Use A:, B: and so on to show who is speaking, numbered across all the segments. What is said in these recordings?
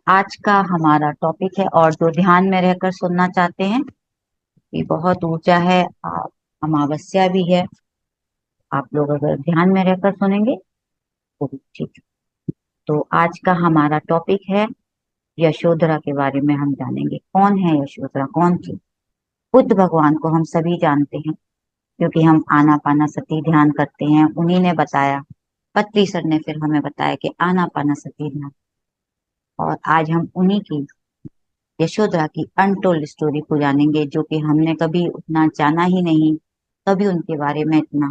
A: आज का हमारा टॉपिक है और जो ध्यान में रहकर सुनना चाहते हैं ये बहुत ऊंचा है। अमावस्या भी है। आप लोग अगर ध्यान में रहकर सुनेंगे तो भी ठीक है। तो आज का हमारा टॉपिक है यशोधरा के बारे में। हम जानेंगे कौन है यशोधरा, कौन थी। बुद्ध भगवान को हम सभी जानते हैं क्योंकि हम आनापाना सती ध्यान करते हैं। उन्हीं ने बताया, पत्री सर ने फिर हमें बताया कि आनापाना सती ध्यान। और आज हम उन्हीं की, यशोधरा की अनटोल्ड स्टोरी को जानेंगे, जो कि हमने कभी उतना जाना ही नहीं, कभी उनके बारे में इतना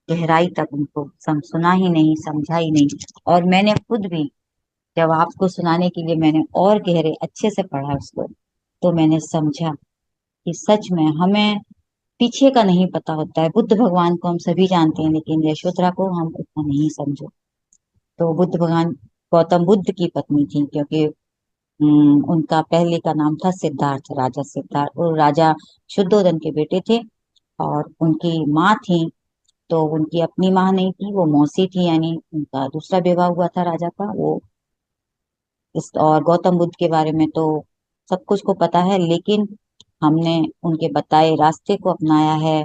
A: गहराई तक उनको सुना ही नहीं, समझा ही नहीं। और मैंने खुद भी, जब आपको सुनाने के लिए मैंने और गहरे अच्छे से पढ़ा उसको, तो मैंने समझा कि सच में हमें पीछे का नहीं पता होता है। बुद्ध भगवान को हम सभी जानते हैं लेकिन यशोधरा को हम उतना नहीं समझे। तो बुद्ध भगवान गौतम बुद्ध की पत्नी थी, क्योंकि उनका पहले का नाम था सिद्धार्थ, राजा सिद्धार्थ। और राजा शुद्धोधन के बेटे थे। और उनकी माँ थी, तो उनकी अपनी माँ नहीं थी, वो मौसी थी, यानी उनका दूसरा विवाह हुआ था राजा का वो। इस और गौतम बुद्ध के बारे में तो सब कुछ को पता है, लेकिन हमने उनके बताए रास्ते को अपनाया है।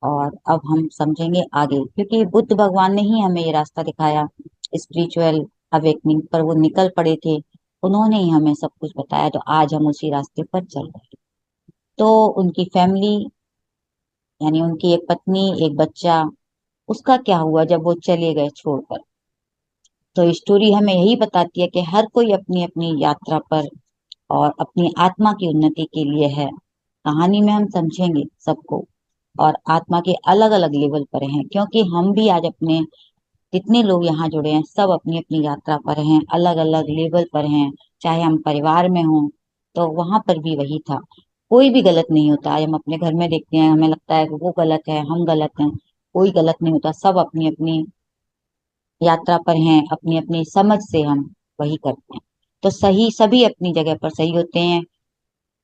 A: और अब हम समझेंगे आगे, क्योंकि बुद्ध भगवान ने ही हमें ये रास्ता दिखाया। स्पिरिचुअल अवेकनिंग पर वो निकल पड़े थे, उन्होंने ही हमें सब कुछ बताया, तो आज हम उसी रास्ते पर चल रहे हैं। तो उनकी फैमिली, यानी उनकी एक पत्नी, एक बच्चा, उसका क्या हुआ जब वो चले गए छोड़कर। तो स्टोरी हमें यही बताती है कि हर कोई अपनी अपनी यात्रा पर और अपनी आत्मा की उन्नति के लिए है। कहानी में हम समझेंगे सबको, और आत्मा के अलग अलग लेवल पर हैं, क्योंकि हम भी आज अपने जितने लोग यहाँ जुड़े हैं सब अपनी अपनी यात्रा पर हैं, अलग अलग लेवल पर हैं। चाहे हम परिवार में हों तो वहां पर भी वही था। कोई भी गलत नहीं होता। आज हम अपने घर में देखते हैं, हमें लगता है कि वो गलत है, हम गलत हैं। कोई गलत नहीं होता, सब अपनी अपनी यात्रा पर हैं, अपनी अपनी समझ से हम वही करते हैं। तो सही, सभी अपनी जगह पर सही होते हैं,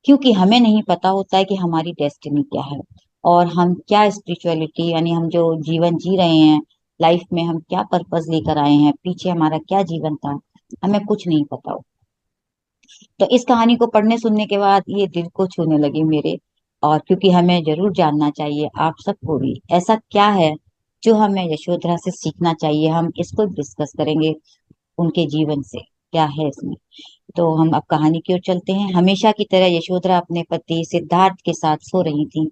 A: क्योंकि हमें नहीं पता होता है कि हमारी डेस्टिनी क्या है और हम क्या स्पिरिचुअलिटी, यानी हम जो जीवन जी रहे हैं, लाइफ में हम क्या पर्पस लेकर आए हैं, पीछे हमारा क्या जीवन था, हमें कुछ नहीं पता हो। तो इस कहानी को पढ़ने सुनने के बाद ये दिल को छूने लगी मेरे। और क्योंकि हमें जरूर जानना चाहिए, आप सबको भी, ऐसा क्या है जो हमें यशोधरा से सीखना चाहिए, हम इसको डिस्कस करेंगे। उनके जीवन से क्या है इसमें। तो हम अब कहानी की ओर चलते हैं। हमेशा की तरह यशोधरा अपने पति सिद्धार्थ के साथ सो रही थी।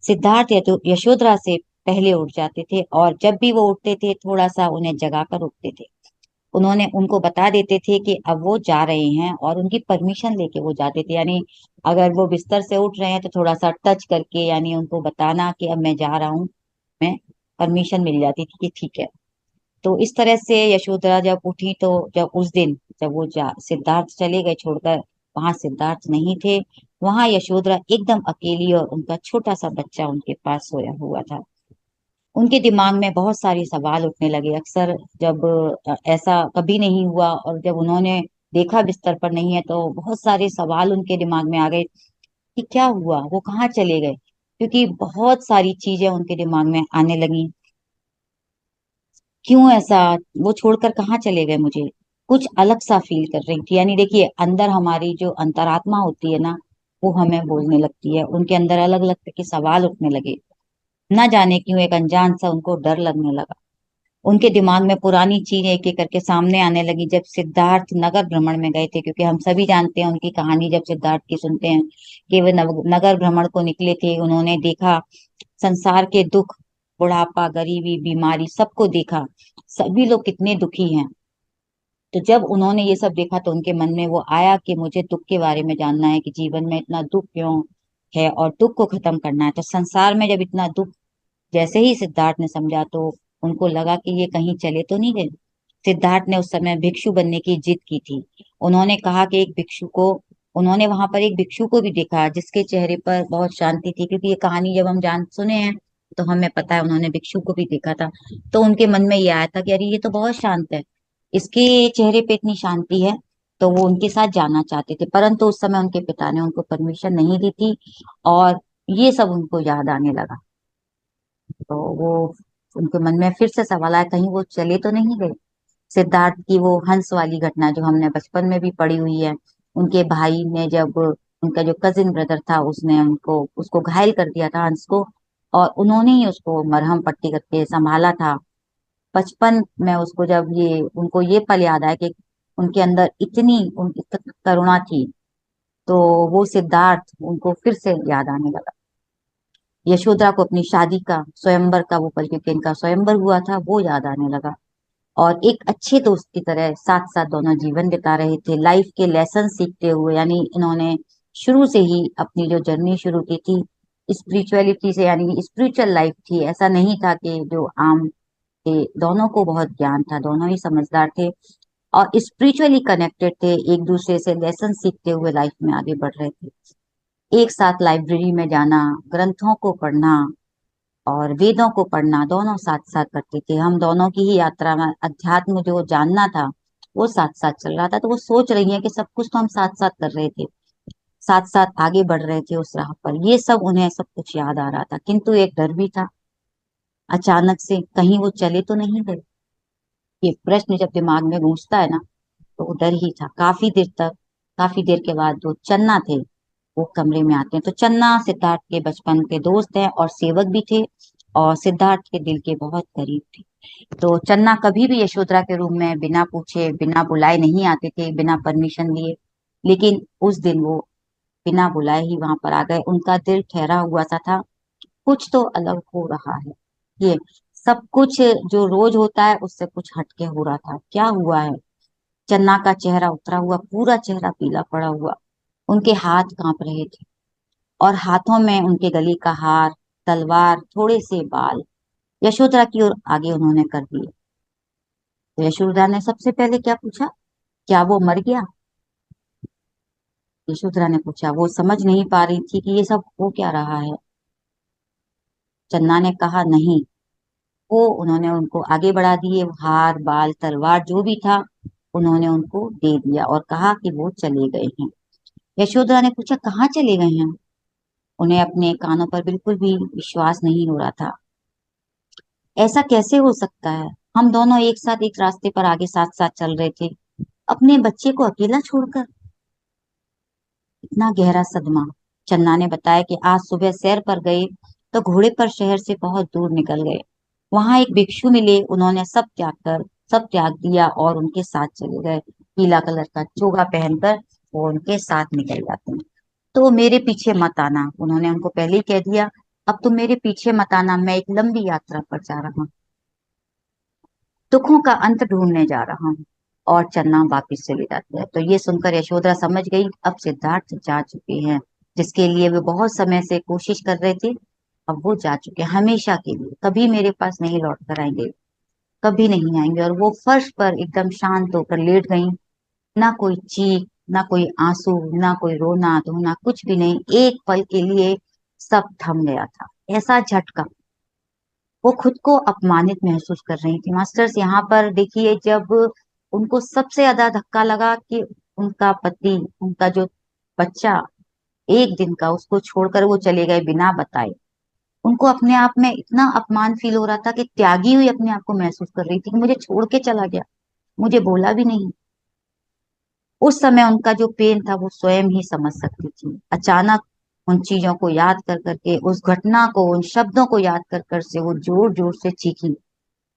A: सिद्धार्थ यशोधरा से पहले उठ जाते थे, और जब भी वो उठते थे थोड़ा सा उन्हें जगाकर उठते थे। उन्होंने उनको बता देते थे कि अब वो जा रहे हैं, और उनकी परमिशन लेके वो जाते थे। यानी अगर वो बिस्तर से उठ रहे हैं तो थोड़ा सा टच करके, यानी उनको बताना कि अब मैं जा रहा हूँ, मैं, परमिशन मिल जाती थी कि ठीक है। तो इस तरह से यशोधरा जब उठी, तो जब उस दिन, जब वो सिद्धार्थ चले गए छोड़कर, वहां सिद्धार्थ नहीं थे, वहां यशोधरा एकदम अकेली और उनका छोटा सा बच्चा उनके पास सोया हुआ था। उनके दिमाग में बहुत सारे सवाल उठने लगे। अक्सर जब ऐसा कभी नहीं हुआ, और जब उन्होंने देखा बिस्तर पर नहीं है, तो बहुत सारे सवाल उनके दिमाग में आ गए कि क्या हुआ, वो कहाँ चले गए। क्योंकि बहुत सारी चीजें उनके दिमाग में आने लगी। क्यों ऐसा, वो छोड़कर कहाँ चले गए मुझे। कुछ अलग सा फील कर रही थी। यानी देखिए, अंदर हमारी जो अंतरात्मा होती है ना, वो हमें बोलने लगती है। उनके अंदर अलग अलग तरह के सवाल उठने लगे। ना जाने क्यों एक अनजान सा उनको डर लगने लगा। उनके दिमाग में पुरानी चीजें एक एक करके सामने आने लगी, जब सिद्धार्थ नगर भ्रमण में गए थे। क्योंकि हम सभी जानते हैं उनकी कहानी, जब सिद्धार्थ की सुनते हैं कि वे नगर भ्रमण को निकले थे। उन्होंने देखा संसार के दुख, बुढ़ापा, गरीबी, बीमारी, सबको देखा। सभी लोग कितने दुखी हैं। तो जब उन्होंने ये सब देखा तो उनके मन में वो आया कि मुझे दुख के बारे में जानना है, कि जीवन में इतना दुख क्यों है और दुख को खत्म करना है। तो संसार में जब इतना दुख, जैसे ही सिद्धार्थ ने समझा, तो उनको लगा कि ये कहीं चले तो नहीं गए। सिद्धार्थ ने उस समय भिक्षु बनने की जिद की थी। उन्होंने कहा कि एक भिक्षु को, उन्होंने वहां पर एक भिक्षु को भी देखा जिसके चेहरे पर बहुत शांति थी। क्योंकि ये कहानी जब हम जान सुने हैं तो हमें पता है उन्होंने भिक्षु को भी देखा था। तो उनके मन में ये आया था कि अरे ये तो बहुत शांत है, इसके चेहरे पे इतनी शांति है। तो वो उनके साथ जाना चाहते थे, परंतु उस समय उनके पिता ने उनको परमिशन नहीं दी थी। और ये सब उनको याद आने लगा। तो वो, उनके मन में फिर से सवाल आया, कहीं वो चले तो नहीं गए। सिद्धार्थ की वो हंस वाली घटना जो हमने बचपन में भी पढ़ी हुई है। उनके भाई ने जब, उनका जो कजिन ब्रदर था उसने उनको उसको घायल कर दिया था हंस को, और उन्होंने ही उसको मरहम पट्टी करके संभाला था। बचपन में उसको जब ये उनको ये पल याद आया कि उनके अंदर इतनी उनकी करुणा थी, तो वो सिद्धार्थ उनको फिर से याद आने लगा। यशोदा को अपनी शादी का, स्वयंवर का वो पल, क्योंकि इनका स्वयंवर हुआ था, वो याद आने लगा। और एक अच्छे दोस्त की तरह साथ साथ दोनों जीवन बिता रहे थे, लाइफ के लेसन सीखते हुए। यानी इन्होंने शुरू से ही अपनी जो जर्नी शुरू की थी स्पिरिचुअलिटी से, यानी स्पिरिचुअल लाइफ थी। ऐसा नहीं था कि जो आम थे, दोनों को बहुत ज्ञान था, दोनों ही समझदार थे और स्पिरिचुअली कनेक्टेड थे, एक दूसरे से लेसन सीखते हुए लाइफ में आगे बढ़ रहे थे। एक साथ लाइब्रेरी में जाना, ग्रंथों को पढ़ना और वेदों को पढ़ना, दोनों साथ साथ करते थे। हम दोनों की ही यात्रा में अध्यात्म जो जानना था वो साथ साथ चल रहा था। तो वो सोच रही है कि सब कुछ तो हम साथ साथ कर रहे थे, साथ साथ आगे बढ़ रहे थे उस राह पर। ये सब उन्हें सब कुछ याद आ रहा था, किंतु एक डर भी था, अचानक से कहीं वो चले तो नहीं गए। ये प्रश्न जब दिमाग में गूंजता है ना, तो वो डर ही था। काफी देर तक, काफी देर के बाद जो चन्ना थे वो कमरे में आते हैं। तो चन्ना सिद्धार्थ के बचपन के दोस्त हैं और सेवक भी थे, और सिद्धार्थ के दिल के बहुत करीब थे। तो चन्ना कभी भी यशोधरा के रूम में बिना पूछे, बिना बुलाए नहीं आते थे, बिना परमिशन लिए। लेकिन उस दिन वो बिना बुलाए ही वहां पर आ गए। उनका दिल ठहरा हुआ सा था, कुछ तो अलग हो रहा है। ये सब कुछ जो रोज होता है उससे कुछ हटके हो रहा था। क्या हुआ है? चन्ना का चेहरा उतरा हुआ, पूरा चेहरा पीला पड़ा हुआ, उनके हाथ कांप रहे थे, और हाथों में उनके गले का हार, तलवार, थोड़े से बाल यशोधरा की ओर आगे उन्होंने कर दिए। तो यशोधरा ने सबसे पहले क्या पूछा? क्या वो मर गया? यशोधरा ने पूछा। वो समझ नहीं पा रही थी कि ये सब हो क्या रहा है। चन्ना ने कहा नहीं। वो उन्होंने उनको आगे बढ़ा दिए, हार, बाल, तलवार जो भी था उन्होंने उनको दे दिया और कहा कि वो चले गए हैं। यशोधरा ने पूछा कहाँ चले गए हैं? उन्हें अपने कानों पर बिल्कुल भी विश्वास नहीं हो रहा था। ऐसा कैसे हो सकता है? हम दोनों एक साथ एक रास्ते पर आगे साथ साथ चल रहे थे, अपने बच्चे को अकेला छोड़कर। इतना गहरा सदमा। चन्ना ने बताया कि आज सुबह सैर पर गए तो घोड़े पर शहर से बहुत दूर निकल गए। वहां एक भिक्षु मिले, उन्होंने सब त्याग दिया और उनके साथ चले गए। पीला कलर का चोगा पहनकर वो उनके साथ निकल जाते हैं। तो मेरे पीछे मत आना, उन्होंने उनको पहले ही कह दिया। अब तुम मेरे पीछे मत आना, मैं एक लंबी यात्रा पर जा रहा हूँ, दुखों का अंत ढूंढने जा रहा हूँ। और चन्ना वापिस चले जाते हैं। तो ये सुनकर यशोधरा समझ गई अब सिद्धार्थ जा चुके हैं, जिसके लिए वे बहुत समय से कोशिश कर रहे थे। अब वो जा चुके हैं हमेशा के लिए, कभी मेरे पास नहीं लौट कर आएंगे, कभी नहीं आएंगे। और वो फर्श पर एकदम शांत होकर लेट गई। ना कोई चीख, ना कोई आंसू, ना कोई रोना धोना, कुछ भी नहीं। एक पल के लिए सब थम गया था। ऐसा झटका, वो खुद को अपमानित महसूस कर रही थी। मास्टर्स, यहाँ पर देखिए, जब उनको सबसे ज्यादा धक्का लगा कि उनका पति, उनका जो बच्चा एक दिन का, उसको छोड़कर वो चले गए बिना बताए। उनको अपने आप में इतना अपमान फील हो रहा था कि त्यागी हुई अपने आप को महसूस कर रही थी कि मुझे छोड़ के चला गया, मुझे बोला भी नहीं। उस समय उनका जो पेन था वो स्वयं ही समझ सकती थी। अचानक उन चीजों को याद कर करके, उस घटना को, उन शब्दों को याद कर कर से वो जोर जोर से चीखी।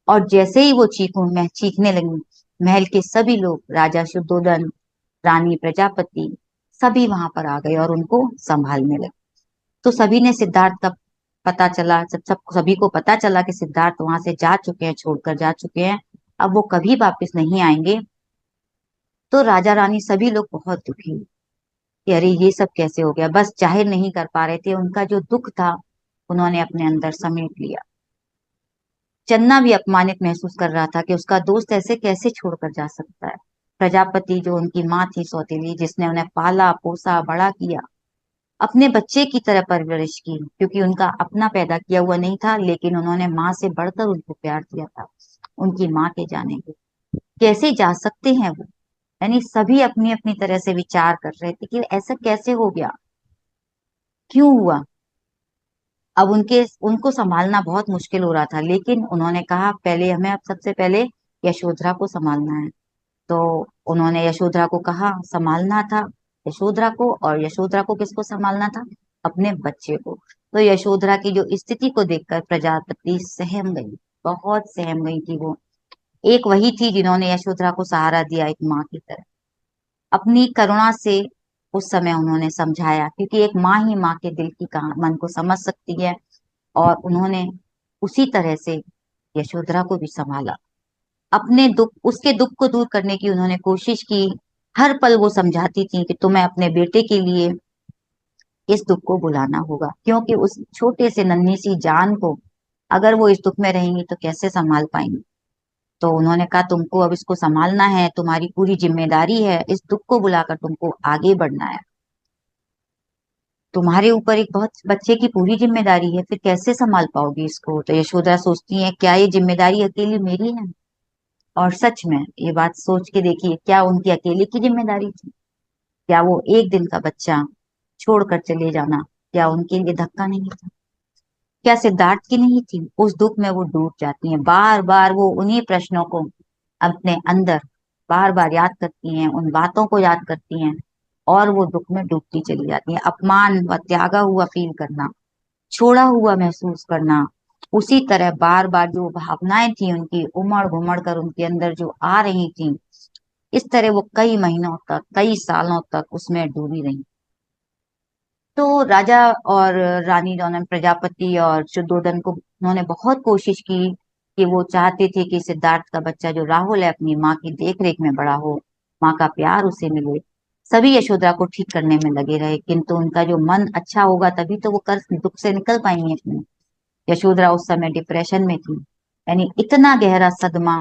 A: और जैसे ही वो चीखूं मैं चीखने लगी, महल के सभी लोग, राजा शुद्धोधन, रानी प्रजापति, सभी वहां पर आ गए और उनको संभालने लगे। तो सभी ने सिद्धार्थ का पता चला, सभी को पता चला कि सिद्धार्थ वहां से जा चुके हैं, छोड़कर जा चुके हैं, अब वो कभी वापस नहीं आएंगे। तो राजा रानी सभी लोग बहुत दुखी हुए कि अरे ये सब कैसे हो गया। बस जाहिर नहीं कर पा रहे थे उनका जो दुख था, उन्होंने अपने अंदर समेट लिया। चन्ना भी अपमानित महसूस कर रहा था कि उसका दोस्त ऐसे कैसे छोड़कर जा सकता है। प्रजापति जो उनकी माँ थी सौतेली, जिसने उन्हें पाला पोसा बड़ा किया, अपने बच्चे की तरह परवरिश की, क्योंकि उनका अपना पैदा किया हुआ नहीं था, लेकिन उन्होंने माँ से बढ़कर उनको प्यार दिया था। उनकी माँ के जाने के कैसे जा सकते हैं वो? यानी सभी अपनी अपनी तरह से विचार कर रहे थे कि ऐसा कैसे हो गया, क्यों हुआ। अब उनको संभालना बहुत मुश्किल हो रहा था, लेकिन उन्होंने कहा पहले हमें, अब सबसे पहले यशोधरा को संभालना है। तो उन्होंने यशोधरा को कहा, संभालना था यशोधरा को, और यशोधरा को किसको संभालना था? अपने बच्चे को। तो यशोधरा की जो स्थिति को देखकर प्रजापति सहम गई, बहुत सहम गई थी वो। एक वही थी जिन्होंने यशोधरा को सहारा दिया एक माँ की तरह। अपनी करुणा से उस समय उन्होंने समझाया, क्योंकि एक माँ ही माँ के दिल की मन को समझ सकती है। और उन्होंने उसी तरह से यशोधरा को भी संभाला। अपने दुख, उसके दुख को दूर करने की उन्होंने कोशिश की। हर पल वो समझाती थी कि तुम्हें अपने बेटे के लिए इस दुख को भुलाना होगा, क्योंकि उस छोटे से नन्ही सी जान को अगर वो इस दुख में रहेंगी तो कैसे संभाल पाएंगी। तो उन्होंने कहा, तुमको अब इसको संभालना है, तुम्हारी पूरी जिम्मेदारी है, इस दुख को बुलाकर तुमको आगे बढ़ना है। तुम्हारे ऊपर एक बहुत बच्चे की पूरी जिम्मेदारी है, फिर कैसे संभाल पाओगी इसको? तो यशोधरा सोचती है, क्या ये जिम्मेदारी अकेली मेरी है? और सच में ये बात सोच के देखिए, क्या उनकी अकेले की जिम्मेदारी थी? क्या वो एक दिन का बच्चा छोड़कर चले जाना, क्या उनके लिए धक्का नहीं था? क्या सिद्धार्थ की नहीं थी? उस दुख में वो डूब जाती हैं, बार बार वो उन्हीं प्रश्नों को अपने अंदर बार बार याद करती हैं, उन बातों को याद करती हैं, और वो दुख में डूबती चली जाती हैं। अपमान व त्यागा हुआ फील करना, छोड़ा हुआ महसूस करना, उसी तरह बार बार जो भावनाएं थी उनकी उमड़ घुमड़ कर उनके अंदर जो आ रही थी, इस तरह वो कई महीनों तक, कई सालों तक उसमें डूबी रही। तो राजा और रानी दोनों, प्रजापति और शुद्धोधन को, उन्होंने बहुत कोशिश की कि वो चाहते थे कि सिद्धार्थ का बच्चा जो राहुल है अपनी माँ की देख रेख में बड़ा हो, माँ का प्यार उसे मिले। सभी यशोधरा को ठीक करने में लगे रहे, किंतु उनका जो मन अच्छा होगा तभी तो वो कर दुख से निकल पाएंगे अपने। यशोधरा उस समय डिप्रेशन में थी, यानी इतना गहरा सदमा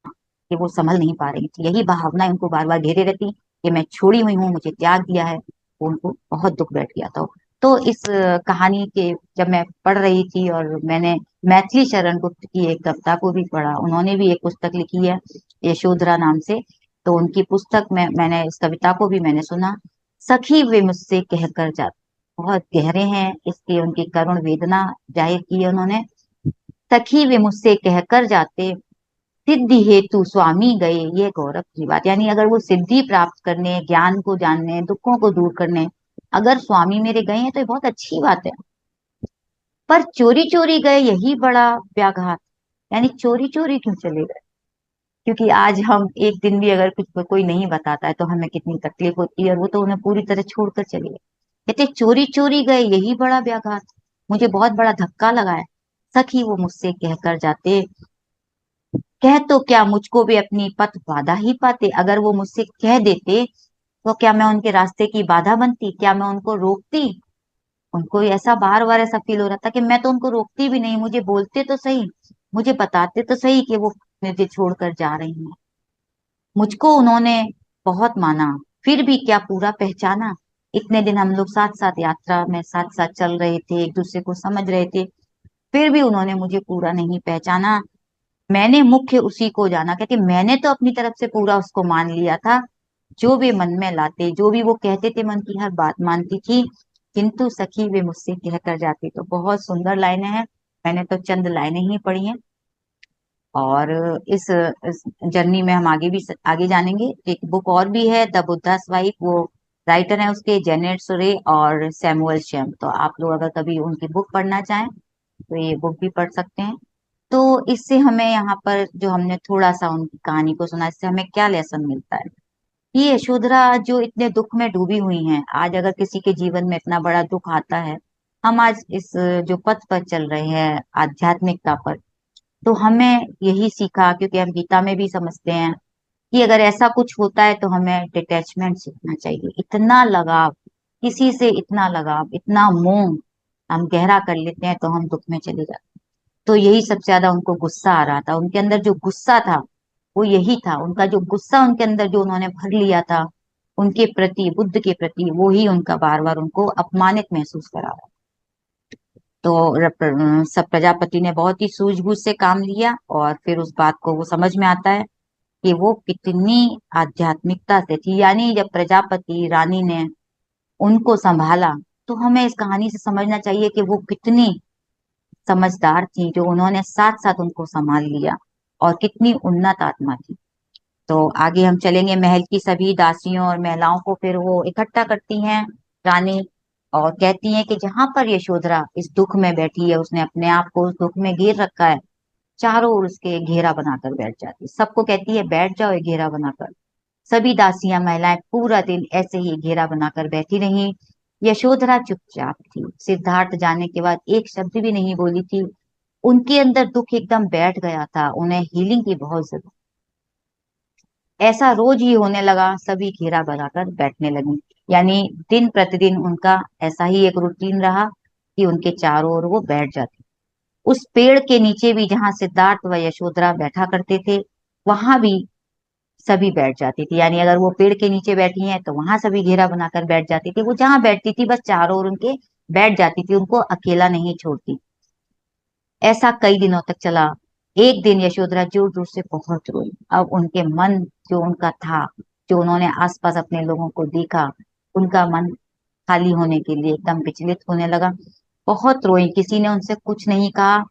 A: कि वो संभल नहीं पा रही थी। यही भावनाएं उनको बार बार घेरे रहती कि मैं छोड़ी हुई हूँ, मुझे त्याग दिया है। वो उनको बहुत दुख बैठ गया था। तो इस कहानी के जब मैं पढ़ रही थी, और मैंने मैथिली शरण गुप्त की एक कविता को भी पढ़ा, उन्होंने भी एक पुस्तक लिखी है यशोधरा नाम से। तो उनकी पुस्तक में मैंने इस कविता को भी मैंने सुना। सखी वे मुझसे कहकर जाते, बहुत गहरे हैं इसकी, उनकी करुण वेदना जाहिर की है उन्होंने। सखी वे मुझसे कहकर जाते, सिद्धि हेतु स्वामी गए, ये गौरव की बात। यानी अगर वो सिद्धि प्राप्त करने, ज्ञान को जानने, दुखों को दूर करने अगर स्वामी मेरे गए हैं तो ये बहुत अच्छी बात है। पर चोरी चोरी गए, यही बड़ा व्याघात। यानी चोरी चोरी क्यों चले गए? क्योंकि आज हम एक दिन भी अगर कुछ कोई नहीं बताता है तो हमें कितनी तकलीफ होती है, और वो तो उन्हें पूरी तरह छोड़कर चले गए। कहते चोरी चोरी गए, यही बड़ा व्याघात, मुझे बहुत बड़ा धक्का लगा है। सखी वो मुझसे कहकर जाते, कह तो क्या मुझको भी अपनी पथ बाधा ही पाते। अगर वो मुझसे कह देते तो क्या मैं उनके रास्ते की बाधा बनती? क्या मैं उनको रोकती? उनको ऐसा बार बार ऐसा फील हो रहा था कि मैं तो उनको रोकती भी नहीं, मुझे बोलते तो सही, मुझे बताते तो सही कि वो मुझे छोड़कर जा रही हैं। मुझको उन्होंने बहुत माना, फिर भी क्या पूरा पहचाना? इतने दिन हम लोग साथ साथ यात्रा में साथ साथ चल रहे थे, एक दूसरे को समझ रहे थे, फिर भी उन्होंने मुझे पूरा नहीं पहचाना। मैंने मुख्य उसी को जाना, कहते मैंने तो अपनी तरफ से पूरा उसको मान लिया था। जो भी मन में लाते, जो भी वो कहते थे, मन की हर बात मानती थी। किंतु सखी वे मुझसे कह कर जाती। तो बहुत सुंदर लाइनें हैं, मैंने तो चंद लाइनें ही पढ़ी हैं। और इस जर्नी में हम आगे भी आगे जानेंगे। एक बुक और भी है, द बुद्धास वाइफ, वो राइटर है उसके जेनेट सुरे और सैमुअल शेम। तो आप लोग अगर कभी उनकी बुक पढ़ना चाहें तो ये बुक भी पढ़ सकते हैं। तो इससे हमें यहाँ पर जो हमने थोड़ा सा उनकी कहानी को सुना, इससे हमें क्या लेसन मिलता है? ये यशोधरा जो इतने दुख में डूबी हुई हैं, आज अगर किसी के जीवन में इतना बड़ा दुख आता है, हम आज इस जो पथ पर चल रहे हैं आध्यात्मिकता पर, तो हमें यही सीखा, क्योंकि हम गीता में भी समझते हैं कि अगर ऐसा कुछ होता है तो हमें डिटैचमेंट सीखना चाहिए। इतना लगाव, किसी से इतना लगाव, इतना मोह हम गहरा कर लेते हैं तो हम दुख में चले जाते हैं। तो यही सबसे ज्यादा उनको गुस्सा आ रहा था, उनके अंदर जो गुस्सा था वो यही था। उनका जो गुस्सा उनके अंदर जो उन्होंने भर लिया था उनके प्रति, बुद्ध के प्रति, वो ही उनका बार बार उनको अपमानित महसूस करा रहा। तो सब प्रजापति ने बहुत ही सूझबूझ से काम लिया, और फिर उस बात को वो समझ में आता है कि वो कितनी आध्यात्मिकता से थी। यानी जब प्रजापति रानी ने उनको संभाला, तो हमें इस कहानी से समझना चाहिए कि वो कितनी समझदार थी, जो उन्होंने साथ साथ उनको संभाल लिया, और कितनी उन्नत आत्मा थी। तो आगे हम चलेंगे। महल की सभी दासियों और महिलाओं को फिर वो इकट्ठा करती हैं रानी, और कहती हैं कि जहां पर यशोधरा इस दुख में बैठी है, उसने अपने आप को उस दुख में घेर रखा है, चारों ओर उसके घेरा बनाकर बैठ जाती, सबको कहती है बैठ जाओ ये घेरा बनाकर। सभी दासियां महिलाएं पूरा दिन ऐसे ही घेरा बनाकर बैठी रहीं। यशोधरा चुपचाप थी, सिद्धार्थ जाने के बाद एक शब्द भी नहीं बोली थी। उनके अंदर दुख एकदम बैठ गया था, उन्हें हीलिंग की बहुत जरूरत। ऐसा रोज ही होने लगा, सभी घेरा बनाकर बैठने लगी। यानी दिन प्रतिदिन उनका ऐसा ही एक रूटीन रहा कि उनके चारों ओर वो बैठ जाती। उस पेड़ के नीचे भी जहां सिद्धार्थ व यशोधरा बैठा करते थे, वहां भी सभी बैठ जाती थी। यानी अगर वो पेड़ के नीचे बैठी हैं तो वहां सभी घेरा बनाकर बैठ जाती थी। वो जहां बैठती थी बस चारों ओर उनके बैठ जाती थी, उनको अकेला नहीं छोड़ती। ऐसा कई दिनों तक चला। एक दिन यशोधरा जोर जोर से बहुत रोई। अब उनके मन जो उनका था, जो उन्होंने आसपास अपने लोगों को देखा, उनका मन खाली होने के लिए एकदम विचलित होने लगा। बहुत रोई, किसी ने उनसे कुछ नहीं कहा।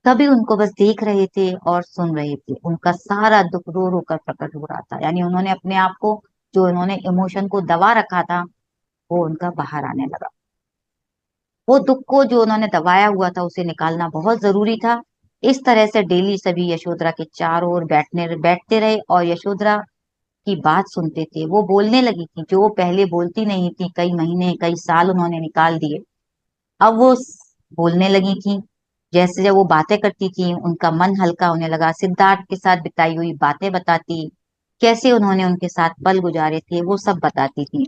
A: सभी उनको बस देख रहे थे और सुन रहे थे। उनका सारा दुख रो रो कर प्रकट हो रहा था। यानी उन्होंने अपने आप को, जो उन्होंने इमोशन को दबा रखा था, वो उनका बाहर आने लगा। वो दुख को जो उन्होंने दबाया हुआ था उसे निकालना बहुत जरूरी था। इस तरह से डेली सभी यशोधरा के चारों ओर बैठते रहे और यशोधरा की बात सुनते थे। वो बोलने लगी थी, जो वो पहले बोलती नहीं थी। कई महीने कई साल उन्होंने निकाल दिए, अब वो बोलने लगी थी। जैसे जब वो बातें करती थी उनका मन हल्का होने लगा। सिद्धार्थ के साथ बिताई हुई बातें बताती, कैसे उन्होंने उनके साथ पल गुजारे थे वो सब बताती थी।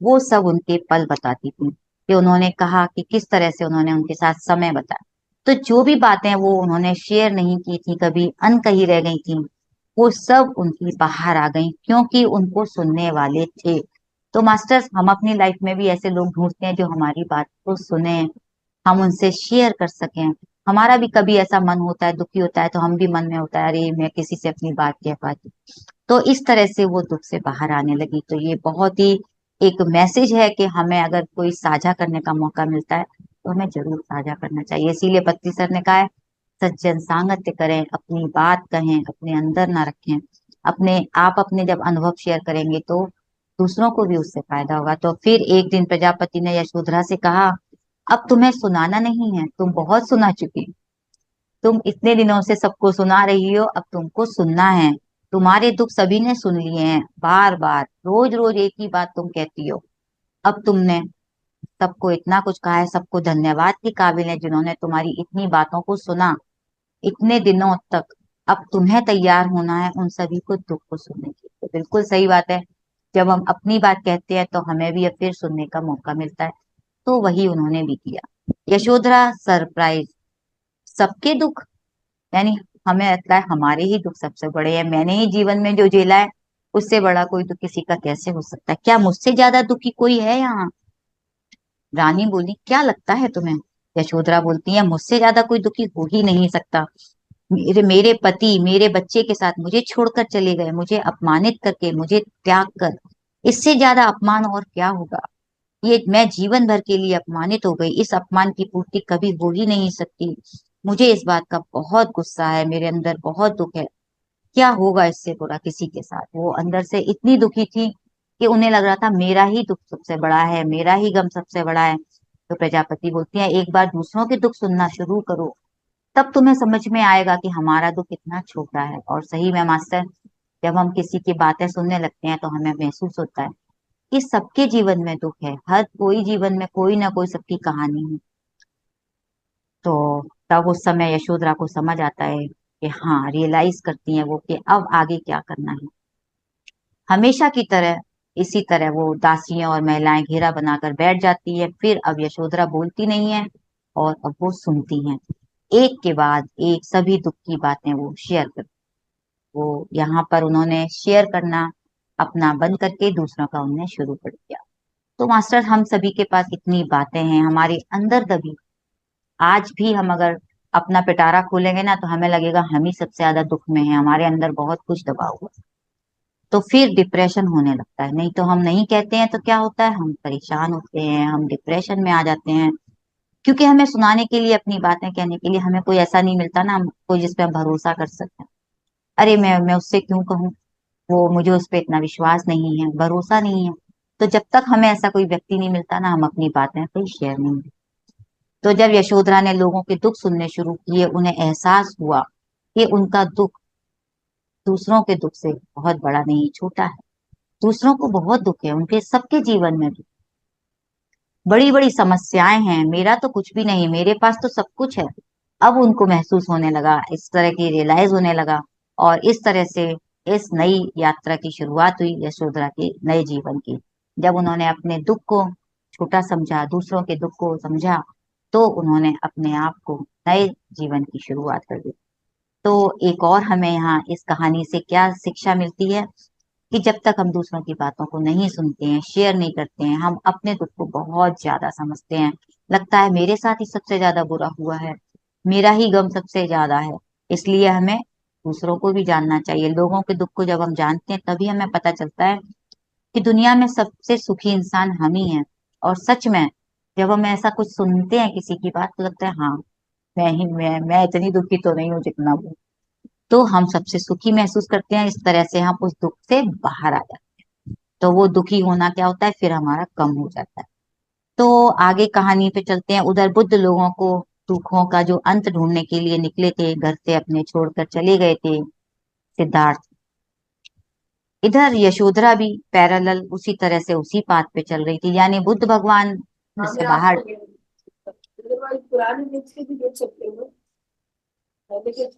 A: वो सब उनके पल बताती थी कि उन्होंने कहा कि किस तरह से उन्होंने उनके साथ समय बताया। तो जो भी बातें वो उन्होंने शेयर नहीं की थी, कभी अनकही रह गई थी, वो सब उनकी बाहर आ गई, क्योंकि उनको सुनने वाले थे। तो मास्टर्स, हम अपनी लाइफ में भी ऐसे लोग ढूंढते हैं जो हमारी बात को सुने, हम उनसे शेयर कर सकें। हमारा भी कभी ऐसा मन होता है, दुखी होता है, तो हम भी मन में होता है अरे मैं किसी से अपनी बात कह पाती। तो इस तरह से वो दुख से बाहर आने लगी। तो ये बहुत ही एक मैसेज है कि हमें अगर कोई साझा करने का मौका मिलता है तो हमें जरूर साझा करना चाहिए। इसीलिए पत्ती सर ने कहा है, सज्जन सांगत्य करें, अपनी बात कहें, अपने अंदर ना रखें। अपने जब अनुभव शेयर करेंगे तो दूसरों को भी उससे फायदा होगा। तो फिर एक दिन प्रजापति ने यशोधरा से कहा, अब तुम्हें सुनाना नहीं है, तुम बहुत सुना चुकी। तुम इतने दिनों से सबको सुना रही हो, अब तुमको सुनना है। तुम्हारे दुख सभी ने सुन लिए हैं, बार बार रोज रोज एक ही बात तुम कहती हो। अब तुमने सबको इतना कुछ कहा है, सबको धन्यवाद के काबिल है जिन्होंने तुम्हारी इतनी बातों को सुना इतने दिनों तक। अब तुम्हें तैयार होना है उन सभी को दुख को सुनने की। तो बिल्कुल सही बात है, जब हम अपनी बात कहते हैं तो हमें भी अब फिर सुनने का मौका मिलता है। तो वही उन्होंने भी किया। यशोधरा सरप्राइज, सबके दुख, यानी हमें लगता है हमारे ही दुख सबसे बड़े हैं, मैंने ही जीवन में जो झेला है उससे बड़ा कोई दुख किसी का कैसे हो सकता है, क्या मुझसे ज्यादा दुखी कोई है यहाँ? रानी बोली, क्या लगता है तुम्हें? यशोधरा बोलती है, मुझसे ज्यादा कोई दुखी हो ही नहीं सकता। मेरे मेरे पति मेरे बच्चे के साथ मुझे छोड़कर चले गए, मुझे अपमानित करके, मुझे त्याग कर। इससे ज्यादा अपमान और क्या होगा? ये मैं जीवन भर के लिए अपमानित हो गई, इस अपमान की पूर्ति कभी हो ही नहीं सकती। मुझे इस बात का बहुत गुस्सा है, मेरे अंदर बहुत दुख है। क्या होगा इससे बुरा किसी के साथ? वो अंदर से इतनी दुखी थी कि उन्हें लग रहा था मेरा ही दुख सबसे बड़ा है, मेरा ही गम सबसे बड़ा है। तो प्रजापति बोलती है, एक बार दूसरों के दुख सुनना शुरू करो, तब तुम्हें समझ में आएगा कि हमारा दुख कितना छोटा है। और सही में मास्टर, जब हम किसी की बातें सुनने लगते हैं तो हमें महसूस होता है कि सबके जीवन में दुख है, हर कोई जीवन में कोई ना कोई सबकी कहानी है। तो तब उस समय यशोधरा को समझ आता है कि हाँ, रियलाइज करती है वो कि अब आगे क्या करना है। हमेशा की तरह इसी तरह वो दासियां और महिलाएं घेरा बनाकर बैठ जाती है। फिर अब यशोधरा बोलती नहीं है और अब वो सुनती हैं, एक के बाद एक सभी दुख की बातें वो शेयर कर। वो यहाँ पर उन्होंने शेयर करना अपना बंद करके दूसरों का उन्हें शुरू कर दिया। तो मास्टर, हम सभी के पास इतनी बातें हैं हमारे अंदर दबी। आज भी हम अगर अपना पिटारा खोलेंगे ना तो हमें लगेगा हम ही सबसे ज्यादा दुख में है, हमारे अंदर बहुत कुछ दबा हुआ है। तो फिर डिप्रेशन होने लगता है। नहीं तो हम नहीं कहते हैं तो क्या होता है, हम परेशान होते हैं, हम डिप्रेशन में आ जाते हैं, क्योंकि हमें सुनाने के लिए, अपनी बातें कहने के लिए हमें कोई ऐसा नहीं मिलता ना, हम कोई जिस पे हम भरोसा कर सकते हैं। अरे मैं उससे क्यों कहूँ, वो मुझे उस पर इतना विश्वास नहीं है, भरोसा नहीं है। तो जब तक हमें ऐसा कोई व्यक्ति नहीं मिलता ना, हम अपनी बातें कोई शेयर नहीं। तो जब यशोधरा ने लोगों के दुख सुनने शुरू किए, उन्हें एहसास हुआ कि उनका दुख दूसरों के दुख से बहुत बड़ा नहीं, छोटा है। दूसरों को बहुत दुख है, उनके सबके जीवन में भी बड़ी बड़ी समस्याएं हैं, मेरा तो कुछ भी नहीं, मेरे पास तो सब कुछ है। अब उनको महसूस होने लगा, इस तरह की रियलाइज होने लगा। और इस तरह से इस नई यात्रा की शुरुआत हुई यशोधरा के नए जीवन की। जब उन्होंने अपने दुख को छोटा समझा, दूसरों के दुख को समझा, तो उन्होंने अपने आप को नए जीवन की शुरुआत कर दी। तो एक और हमें यहाँ इस कहानी से क्या शिक्षा मिलती है, कि जब तक हम दूसरों की बातों को नहीं सुनते हैं, शेयर नहीं करते हैं, हम अपने दुख को बहुत ज्यादा समझते हैं। लगता है मेरे साथ ही सबसे ज्यादा बुरा हुआ है, मेरा ही गम सबसे ज्यादा है। इसलिए हमें दूसरों को भी जानना चाहिए। लोगों के दुख को जब हम जानते हैं तभी हमें पता चलता है कि दुनिया में सबसे सुखी इंसान हम ही हैं। और सच में जब हम ऐसा कुछ सुनते हैं किसी की बात, तो लगता है हाँ, मैं इतनी दुखी तो नहीं हूँ जितना वो। तो हम सबसे सुखी महसूस करते हैं, इस तरह से हम उस दुख से बाहर आ जाते हैं। तो वो दुखी होना क्या होता है, फिर हमारा कम हो जाता है। तो आगे कहानी पे चलते हैं। उधर बुद्ध लोगों को दुखों का जो अंत ढूंढने के लिए निकले थे, घर से अपने छोड़कर चले गए थे सिद्धार्थ। इधर यशोधरा भी पैरेलल उसी तरह से उसी पाथ पे चल रही थी, यानी बुद्ध भगवान घर
B: हाँ,
A: से
B: मैं
A: बाहर।
B: आपको अदरवाइज पुराने लिंक्स के भी देख सकते हो। लेकिन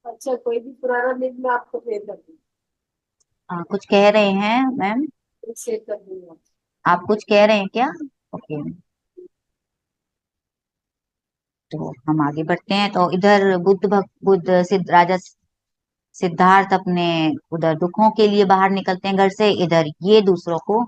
B: अच्छा, कोई भी पुराना लिंक मैं आपको भेज दूंगी,
A: कुछ कह रहे हैं मैम?
B: सेव कर दूंगा।
A: आप कुछ कह रहे हैं क्या? ओके। तो हम आगे बढ़ते हैं। तो इधर बुद्ध सिद्ध राजा सिद्धार्थ अपने उधर दुखों के लिए बाहर निकलते हैं घर से, इधर ये दूसरों को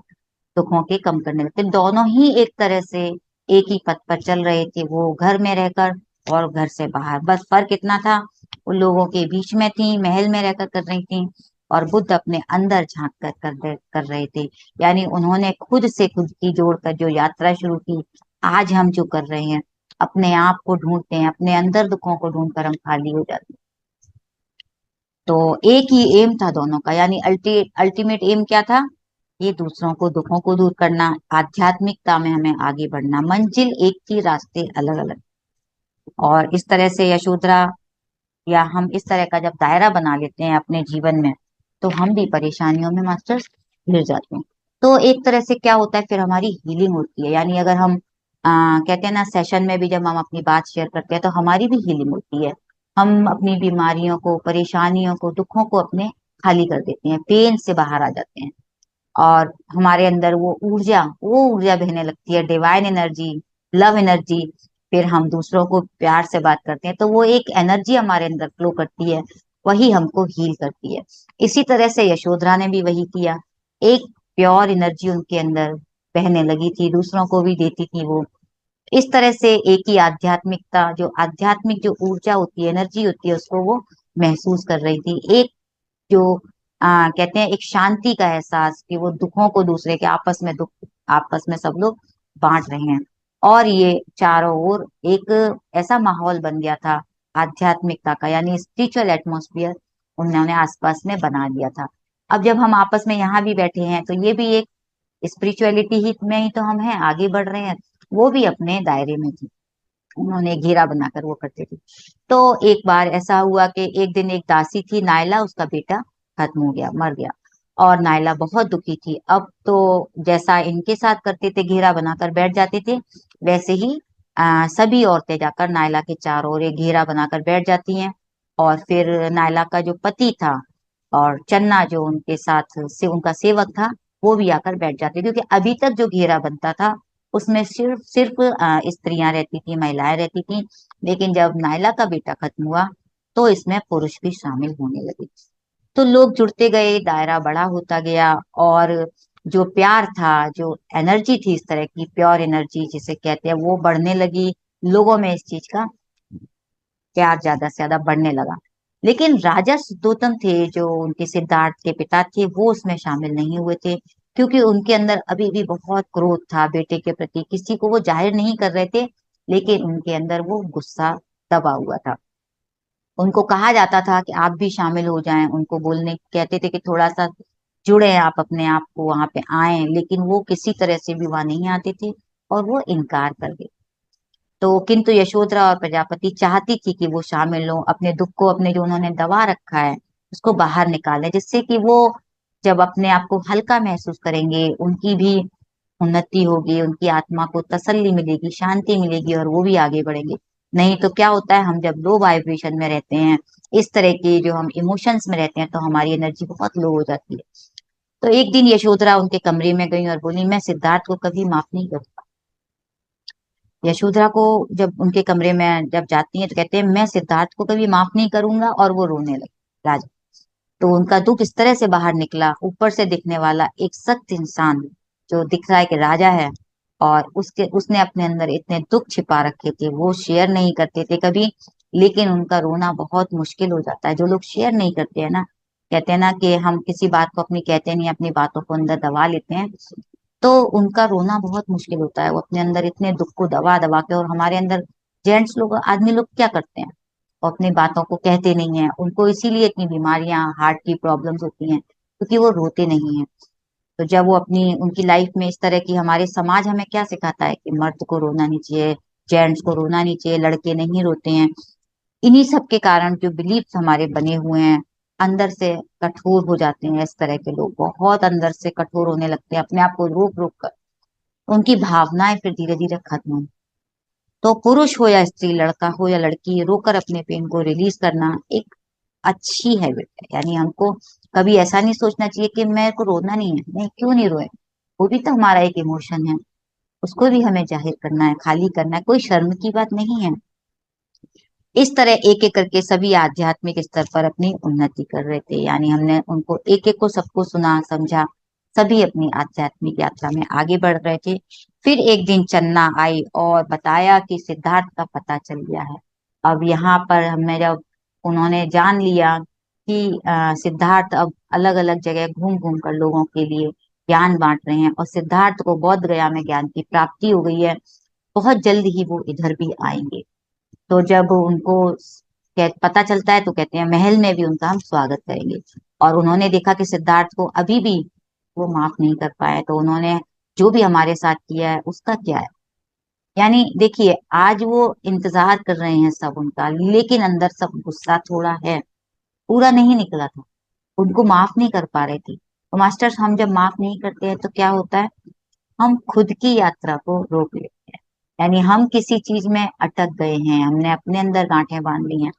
A: दुखों के कम करने लगते हैं। दोनों ही एक तरह से एक ही पथ पर चल रहे थे, वो घर में रहकर और घर से बाहर। बस फर्क इतना था, वो लोगों के बीच में थी, महल में रहकर कर रही थी, और बुद्ध अपने अंदर झांक कर रहे थे। यानी उन्होंने खुद से खुद की जोड़कर जो यात्रा शुरू की। आज हम जो कर रहे हैं, अपने आप को ढूंढते हैं, अपने अंदर दुखों को ढूंढकर हम खाली हो जाते हैं। तो एक ही एम था दोनों का, यानी अल्टीमेट एम क्या था, ये दूसरों को दुखों को दूर करना, आध्यात्मिकता में हमें आगे बढ़ना। मंजिल एक थी, रास्ते अलग अलग। और इस तरह से यशोधरा, या हम इस तरह का जब दायरा बना लेते हैं अपने जीवन में, तो हम भी परेशानियों में मास्टर्स घिर जाते हैं। तो एक तरह से क्या होता है, फिर हमारी हीलिंग होती है। यानी अगर हम कहते हैं ना, सेशन में भी जब हम अपनी बात शेयर करते हैं तो हमारी भी हीलिंग होती है। हम अपनी बीमारियों को, परेशानियों को, दुखों को अपने खाली कर देते हैं, पेन से बाहर आ जाते हैं। और हमारे अंदर वो ऊर्जा बहने लगती है, डिवाइन एनर्जी, लव एनर्जी। फिर हम दूसरों को प्यार से बात करते हैं तो वो एक एनर्जी हमारे अंदर फ्लो करती है, वही हमको हील करती है। इसी तरह से यशोधरा ने भी वही किया। एक प्योर एनर्जी उनके अंदर बहने लगी थी, दूसरों को भी देती थी वो। इस तरह से एक ही आध्यात्मिकता, जो आध्यात्मिक जो ऊर्जा होती है, एनर्जी होती है, उसको वो महसूस कर रही थी। एक जो कहते हैं एक शांति का एहसास, कि वो दुखों को दूसरे के आपस में दुख, आपस में सब लोग बांट रहे हैं। और ये चारों ओर एक ऐसा माहौल बन गया था आध्यात्मिकता का, यानी स्पिरिचुअल एटमॉस्फेयर उन्होंने आसपास में बना दिया था। अब जब हम आपस में यहाँ भी बैठे हैं, तो ये भी एक स्पिरिचुअलिटी ही में ही तो हम हैं, आगे बढ़ रहे हैं। वो भी अपने दायरे में थी, उन्होंने घेरा बनाकर वो करते थे। तो एक बार ऐसा हुआ कि एक दिन एक दासी थी नायला, उसका बेटा खत्म हो गया, मर गया। और नायला बहुत दुखी थी। अब तो जैसा इनके साथ करते थे, घेरा बनाकर बैठ जाते थे, वैसे ही सभी औरतें जाकर नायला के चारों ओर एक घेरा बनाकर बैठ जाती हैं। और फिर नायला का जो पति था और चन्ना जो उनके साथ से उनका सेवक था, वो भी आकर बैठ जाते, क्योंकि अभी तक जो घेरा बनता था उसमें सिर्फ सिर्फ स्त्रियां रहती थी, महिलाएं रहती थी। लेकिन जब नायला का बेटा खत्म हुआ, तो इसमें पुरुष भी शामिल होने लगे। तो लोग जुड़ते गए, दायरा बड़ा होता गया। और जो प्यार था, जो एनर्जी थी, इस तरह की प्योर एनर्जी जिसे कहते हैं, वो बढ़ने लगी। लोगों में इस चीज का प्यार ज्यादा से ज्यादा बढ़ने लगा। लेकिन राजा शुद्धोधन थे, जो उनके सिद्धार्थ के पिता थे, वो उसमें शामिल नहीं हुए थे, क्योंकि उनके अंदर अभी भी बहुत क्रोध था बेटे के प्रति। किसी को वो जाहिर नहीं कर रहे थे, लेकिन उनके अंदर वो गुस्सा दबा हुआ था। उनको कहा जाता था कि आप भी शामिल हो जाएं, उनको बोलने कहते थे कि थोड़ा सा जुड़े आप अपने आप को वहां पे आए, लेकिन वो किसी तरह से भी वहां नहीं आते थे और वो इनकार कर गए। तो किंतु यशोधरा और प्रजापति चाहती थी कि वो शामिल हो, अपने दुख को, अपने जो उन्होंने दबा रखा है उसको बाहर निकालें, जिससे कि वो जब अपने आप को हल्का महसूस करेंगे, उनकी भी उन्नति होगी, उनकी आत्मा को तसल्ली मिलेगी, शांति मिलेगी और वो भी आगे बढ़ेंगे। नहीं तो क्या होता है, हम जब लो वाइब्रेशन में रहते हैं, इस तरह की जो हम इमोशंस में रहते हैं, तो हमारी एनर्जी बहुत लो हो जाती है। तो एक दिन यशोधरा उनके कमरे में गई और बोली, मैं सिद्धार्थ को कभी माफ नहीं करूंगा। यशोधरा को जब उनके कमरे में जब जाती है तो कहते हैं, मैं सिद्धार्थ को कभी माफ नहीं करूंगा, और वो रोने लगे राजा। तो उनका दुख इस तरह से बाहर निकला, ऊपर से दिखने वाला एक सख्त इंसान जो दिख रहा है कि राजा है, और उसके उसने अपने अंदर इतने दुख छिपा रखे थे, वो शेयर नहीं करते थे कभी। लेकिन उनका रोना बहुत मुश्किल हो जाता है। जो लोग शेयर नहीं करते हैं ना, कहते हैं ना कि हम किसी बात को अपनी कहते नहीं, अपनी बातों को अंदर दबा लेते हैं, तो उनका रोना बहुत मुश्किल होता है। वो अपने अंदर इतने दुख को दबा दबा के, और हमारे अंदर जेंट्स लोग, आदमी लोग क्या करते हैं, वो अपनी बातों को कहते नहीं है। उनको इसीलिए इतनी बीमारियां, हार्ट की प्रॉब्लम्स होती हैं, क्योंकि वो रोते नहीं है। तो जब वो अपनी उनकी लाइफ में इस तरह की, हमारे समाज हमें क्या सिखाता है कि मर्द को रोना नहीं चाहिए, जेंट्स को रोना नहीं चाहिए, लड़के नहीं रोते हैं। इन्हीं सब के कारण जो बिलीफ हमारे बने हुए हैं, अंदर से कठोर हो जाते हैं। इस तरह के लोग बहुत अंदर से कठोर होने लगते हैं, अपने आप को रोक रोक कर। उनकी भावनाएं फिर धीरे धीरे खत्म होंगी। तो पुरुष हो या स्त्री, लड़का हो या लड़की, रोकर अपने पेन को रिलीज करना एक अच्छी हैबिट है। यानी हमको कभी ऐसा नहीं सोचना चाहिए कि मेरे को रोना नहीं है, नहीं, क्यों नहीं रोए, वो भी तो हमारा एक इमोशन है, उसको भी हमें जाहिर करना है, खाली करना है, कोई शर्म की बात नहीं है। इस तरह एक एक करके सभी आध्यात्मिक स्तर पर अपनी उन्नति कर रहे थे। यानी हमने उनको एक एक को, सबको सुना समझा, सभी अपनी आध्यात्मिक यात्रा में आगे बढ़ रहे थे। फिर एक दिन चन्ना आई और बताया कि सिद्धार्थ का पता चल गया है। अब यहाँ पर हमें जब उन्होंने जान लिया कि सिद्धार्थ अब अलग अलग जगह घूम घूम कर लोगों के लिए ज्ञान बांट रहे हैं, और सिद्धार्थ को बोध गया में ज्ञान की प्राप्ति हो गई है, बहुत जल्द ही वो इधर भी आएंगे। तो जब उनको पता चलता है, तो कहते हैं महल में भी उनका हम स्वागत करेंगे। और उन्होंने देखा कि सिद्धार्थ को अभी भी वो माफ नहीं कर पाए, तो उन्होंने जो भी हमारे साथ किया है उसका क्या है। यानी देखिए, आज वो इंतजार कर रहे हैं सब उनका, लेकिन अंदर सब गुस्सा थोड़ा है, पूरा नहीं निकला था, उनको माफ नहीं कर पा रहे थे। तो मास्टर्स, हम जब माफ नहीं करते हैं तो क्या होता है, हम खुद की यात्रा को रोक लेते हैं। यानी हम किसी चीज में अटक गए हैं, हमने अपने अंदर गांठें बांध ली हैं।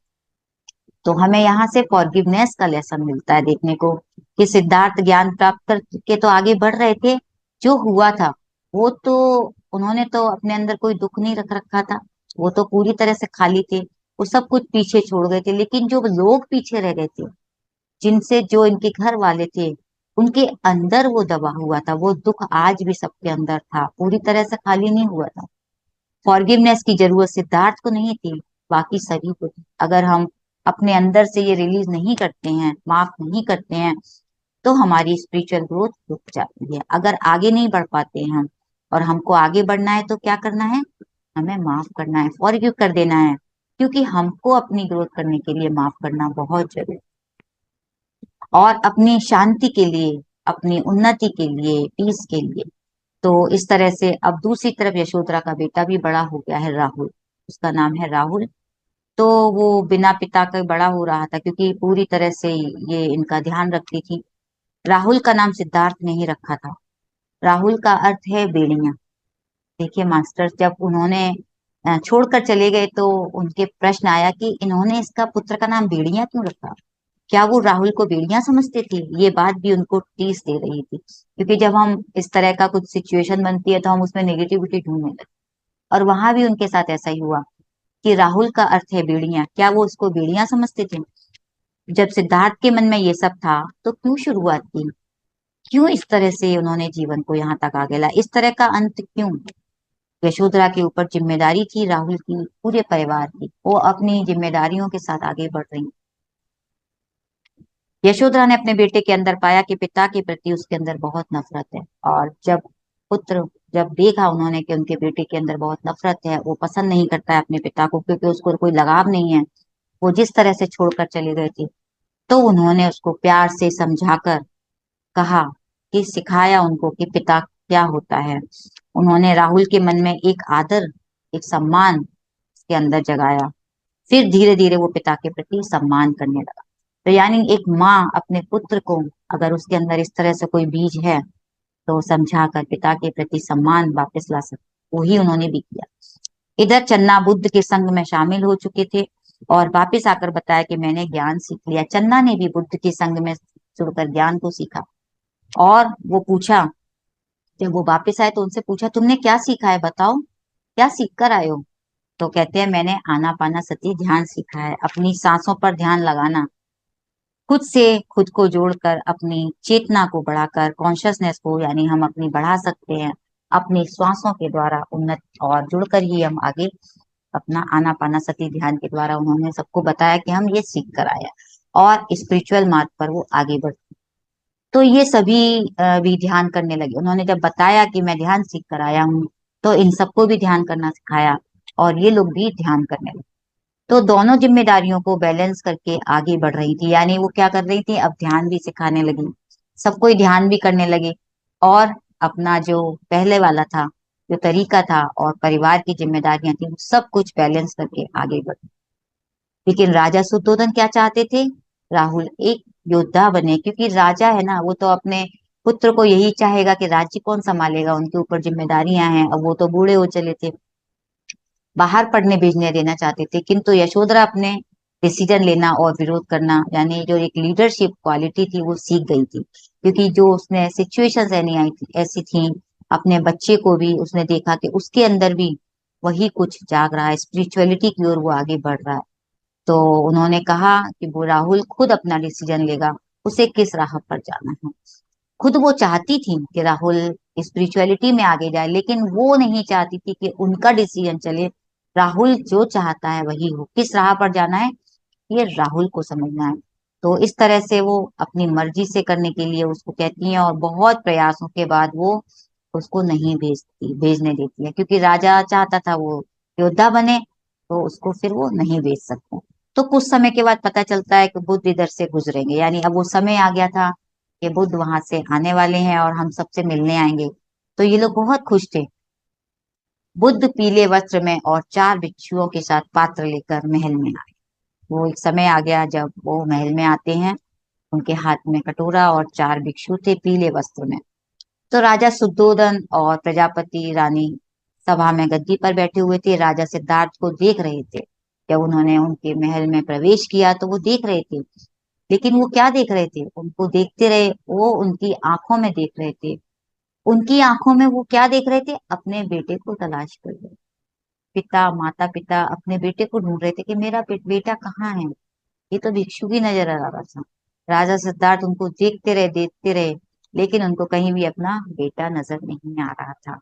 A: तो हमें यहाँ से फॉरगिवनेस का लेसन मिलता है देखने को, कि सिद्धार्थ ज्ञान प्राप्त करके तो आगे बढ़ रहे थे, जो हुआ था वो तो, उन्होंने तो अपने अंदर कोई दुख नहीं रख रखा था, वो तो पूरी तरह से खाली थे, वो सब कुछ पीछे छोड़ गए थे। लेकिन जो लोग पीछे रह गए थे, जिनसे, जो इनके घर वाले थे, उनके अंदर वो दबा हुआ था, वो दुख आज भी सबके अंदर था, पूरी तरह से खाली नहीं हुआ था। फॉरगिवनेस की जरूरत सिद्धार्थ को नहीं थी, बाकी सभी को थी। अगर हम अपने अंदर से ये रिलीज नहीं करते हैं, माफ नहीं करते हैं, तो हमारी स्पिरिचुअल ग्रोथ रुक जाती है। अगर आगे नहीं बढ़ पाते हैं हम, और हमको आगे बढ़ना है, तो क्या करना है, हमें माफ करना है, फॉरगिव कर देना है, क्योंकि हमको अपनी ग्रोथ करने के लिए माफ करना बहुत जरूरी है। और अपनी शांति के लिए, अपनी उन्नति के लिए, पीस के लिए। तो इस तरह से अब दूसरी तरफ यशोधरा का बेटा भी बड़ा हो गया है, राहुल, उसका नाम है राहुल। तो वो बिना पिता के बड़ा हो रहा था, क्योंकि पूरी तरह से ये इनका ध्यान रखती थी। राहुल का नाम सिद्धार्थ ने ही रखा था। राहुल का अर्थ है बेड़ियां। देखिए मास्टर, जब उन्होंने छोड़कर चले गए, तो उनके प्रश्न आया कि इन्होंने इसका पुत्र का नाम बेड़ियां क्यों रखा। क्या वो राहुल को बेड़ियां समझते थे, ये बात भी उनको टीस दे रही थी। क्योंकि जब हम इस तरह का कुछ सिचुएशन बनती है, तो हम उसमें नेगेटिविटी ढूंढने लगते, और वहां भी उनके साथ ऐसा ही हुआ कि राहुल का अर्थ है बेड़ियां, क्या वो उसको बेड़ियां समझते थे। जब सिद्धार्थ के मन में ये सब था, तो क्यों शुरुआत की, क्यों इस तरह से उन्होंने जीवन को यहाँ तक आगे लाया, इस तरह का अंत क्यों। यशोधरा के ऊपर जिम्मेदारी थी राहुल की, पूरे परिवार की, वो अपनी जिम्मेदारियों के साथ आगे बढ़ रही। यशोधरा ने अपने बेटे के अंदर पाया कि पिता के प्रति उसके अंदर बहुत नफरत है। और पुत्र जब देखा उन्होंने कि उनके बेटे के अंदर बहुत नफरत है, वो पसंद नहीं करता है अपने पिता को, क्योंकि उसको कोई लगाव नहीं है, वो जिस तरह से छोड़कर चली गई थी, तो उन्होंने उसको प्यार से समझाकर कहा कि सिखाया उनको कि पिता क्या होता है। उन्होंने राहुल के मन में एक आदर, एक सम्मान के अंदर जगाया। फिर धीरे धीरे वो पिता के प्रति सम्मान करने लगा। तो यानी एक माँ अपने पुत्र को, अगर उसके अंदर इस तरह से कोई बीज है, तो समझा कर पिता के प्रति सम्मान वापस ला सकते, वही उन्होंने भी किया। इधर चन्ना बुद्ध के संग में शामिल हो चुके थे और वापिस आकर बताया कि मैंने ज्ञान सीख लिया। चन्ना ने भी बुद्ध के संग में जुड़कर ज्ञान को सीखा। और वो पूछा, जब वो वापस आए तो उनसे पूछा, तुमने क्या सीखा है, बताओ क्या सीख कर आए हो। तो कहते हैं, मैंने आनापाना सती ध्यान सीखा है, अपनी सांसों पर ध्यान लगाना, खुद से खुद को जोड़कर अपनी चेतना को बढ़ाकर, कॉन्शियसनेस को यानी हम अपनी बढ़ा सकते हैं अपनी श्वासों के द्वारा उन्नत, और जुड़कर ही हम आगे अपना आनापाना सती ध्यान के द्वारा उन्होंने सबको बताया कि हम ये सीख कर आए हैं। और स्पिरिचुअल मार्ग पर वो आगे बढ़, तो ये सभी भी ध्यान करने लगे। उन्होंने जब बताया कि मैं ध्यान सीख कर आया हूँ, तो इन सबको भी ध्यान करना सिखाया और ये लोग भी ध्यान करने लगे। तो दोनों जिम्मेदारियों को बैलेंस करके आगे बढ़ रही थी, यानी वो क्या कर रही थी, अब ध्यान भी सिखाने लगी, सबको ही ध्यान भी करने लगे, और अपना जो पहले वाला था, जो तरीका था और परिवार की जिम्मेदारियां थी, वो सब कुछ बैलेंस करके आगे बढ़। लेकिन राजा सुद्धोधन क्या चाहते थे, राहुल एक योद्धा बने, क्योंकि राजा है ना, वो तो अपने पुत्र को यही चाहेगा कि राज्य कौन संभालेगा, उनके ऊपर जिम्मेदारियां हैं, अब वो तो बूढ़े हो चले थे, बाहर पढ़ने भेजने देना चाहते थे। किंतु यशोधरा अपने डिसीजन लेना और विरोध करना, यानी जो एक लीडरशिप क्वालिटी थी, वो सीख गई थी, क्योंकि जो उसने सिचुएशंस ऐनी आई थी, ऐसी थी, अपने बच्चे को भी उसने देखा कि उसके अंदर भी वही कुछ जाग रहा है, स्पिरिचुअलिटी की ओर वो आगे बढ़ रहा है। तो उन्होंने कहा कि वो राहुल खुद अपना डिसीजन लेगा, उसे किस राह पर जाना है। खुद वो चाहती थी कि राहुल स्पिरिचुअलिटी में आगे जाए, लेकिन वो नहीं चाहती थी कि उनका डिसीजन चले। राहुल जो चाहता है वही हो, किस राह पर जाना है ये राहुल को समझना है। तो इस तरह से वो अपनी मर्जी से करने के लिए उसको कहती हैं, और बहुत प्रयासों के बाद वो उसको नहीं भेजने देती है, क्योंकि राजा चाहता था वो योद्धा बने, तो उसको फिर वो नहीं भेज सकते। तो कुछ समय के बाद पता चलता है कि बुद्ध इधर से गुजरेंगे, यानी अब वो समय आ गया था कि बुद्ध वहां से आने वाले हैं और हम सबसे मिलने आएंगे। तो ये लोग बहुत खुश थे। बुद्ध पीले वस्त्र में और 4 भिक्षुओं के साथ पात्र लेकर महल में आए। वो एक समय आ गया जब वो महल में आते हैं, उनके हाथ में कटोरा और 4 भिक्षु थे पीले वस्त्र में। तो राजा शुद्धोधन और प्रजापति रानी सभा में गद्दी पर बैठे हुए थे, राजा सिद्धार्थ को देख रहे थे। जब उन्होंने उनके महल में प्रवेश किया तो वो देख रहे थे, लेकिन वो क्या देख रहे थे, उनको देखते रहे, वो उनकी आंखों में देख रहे थे। उनकी आंखों में वो क्या देख रहे थे, अपने बेटे को तलाश कर रहे। पिता, माता पिता अपने बेटे को ढूंढ रहे थे कि मेरा बेटा कहाँ है। ये तो भिक्षु की नजर आ रहा था। राजा सिद्धार्थ उनको देखते रहे, लेकिन उनको कहीं भी अपना बेटा नजर नहीं आ रहा था।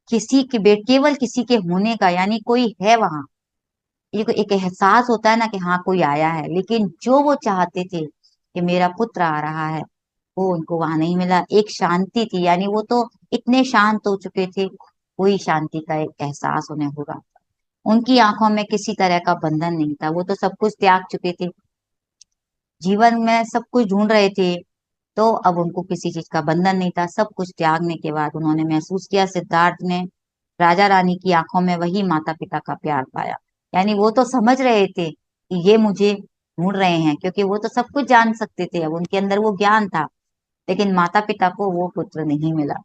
A: केवल किसी के होने का, यानी कोई है वहां, ये कोई एक एहसास होता है ना कि हाँ कोई आया है, लेकिन जो वो चाहते थे कि मेरा पुत्र आ रहा है, वो उनको वहां नहीं मिला। एक शांति थी, यानी वो तो इतने शांत हो चुके थे, कोई शांति का एक एहसास उन्हें हो रहा था। उनकी आंखों में किसी तरह का बंधन नहीं था, वो तो सब कुछ त्याग चुके थे, जीवन में सब कुछ ढूंढ रहे थे। तो अब उनको किसी चीज का बंधन नहीं था। सब कुछ त्यागने के बाद उन्होंने महसूस किया, सिद्धार्थ ने राजा रानी की आंखों में वही माता पिता का प्यार पाया। यानी वो तो समझ रहे थे कि ये मुझे ढूंढ रहे हैं, क्योंकि वो तो सब कुछ जान सकते थे, अब उनके अंदर वो ज्ञान था। लेकिन माता पिता को वो पुत्र नहीं मिला।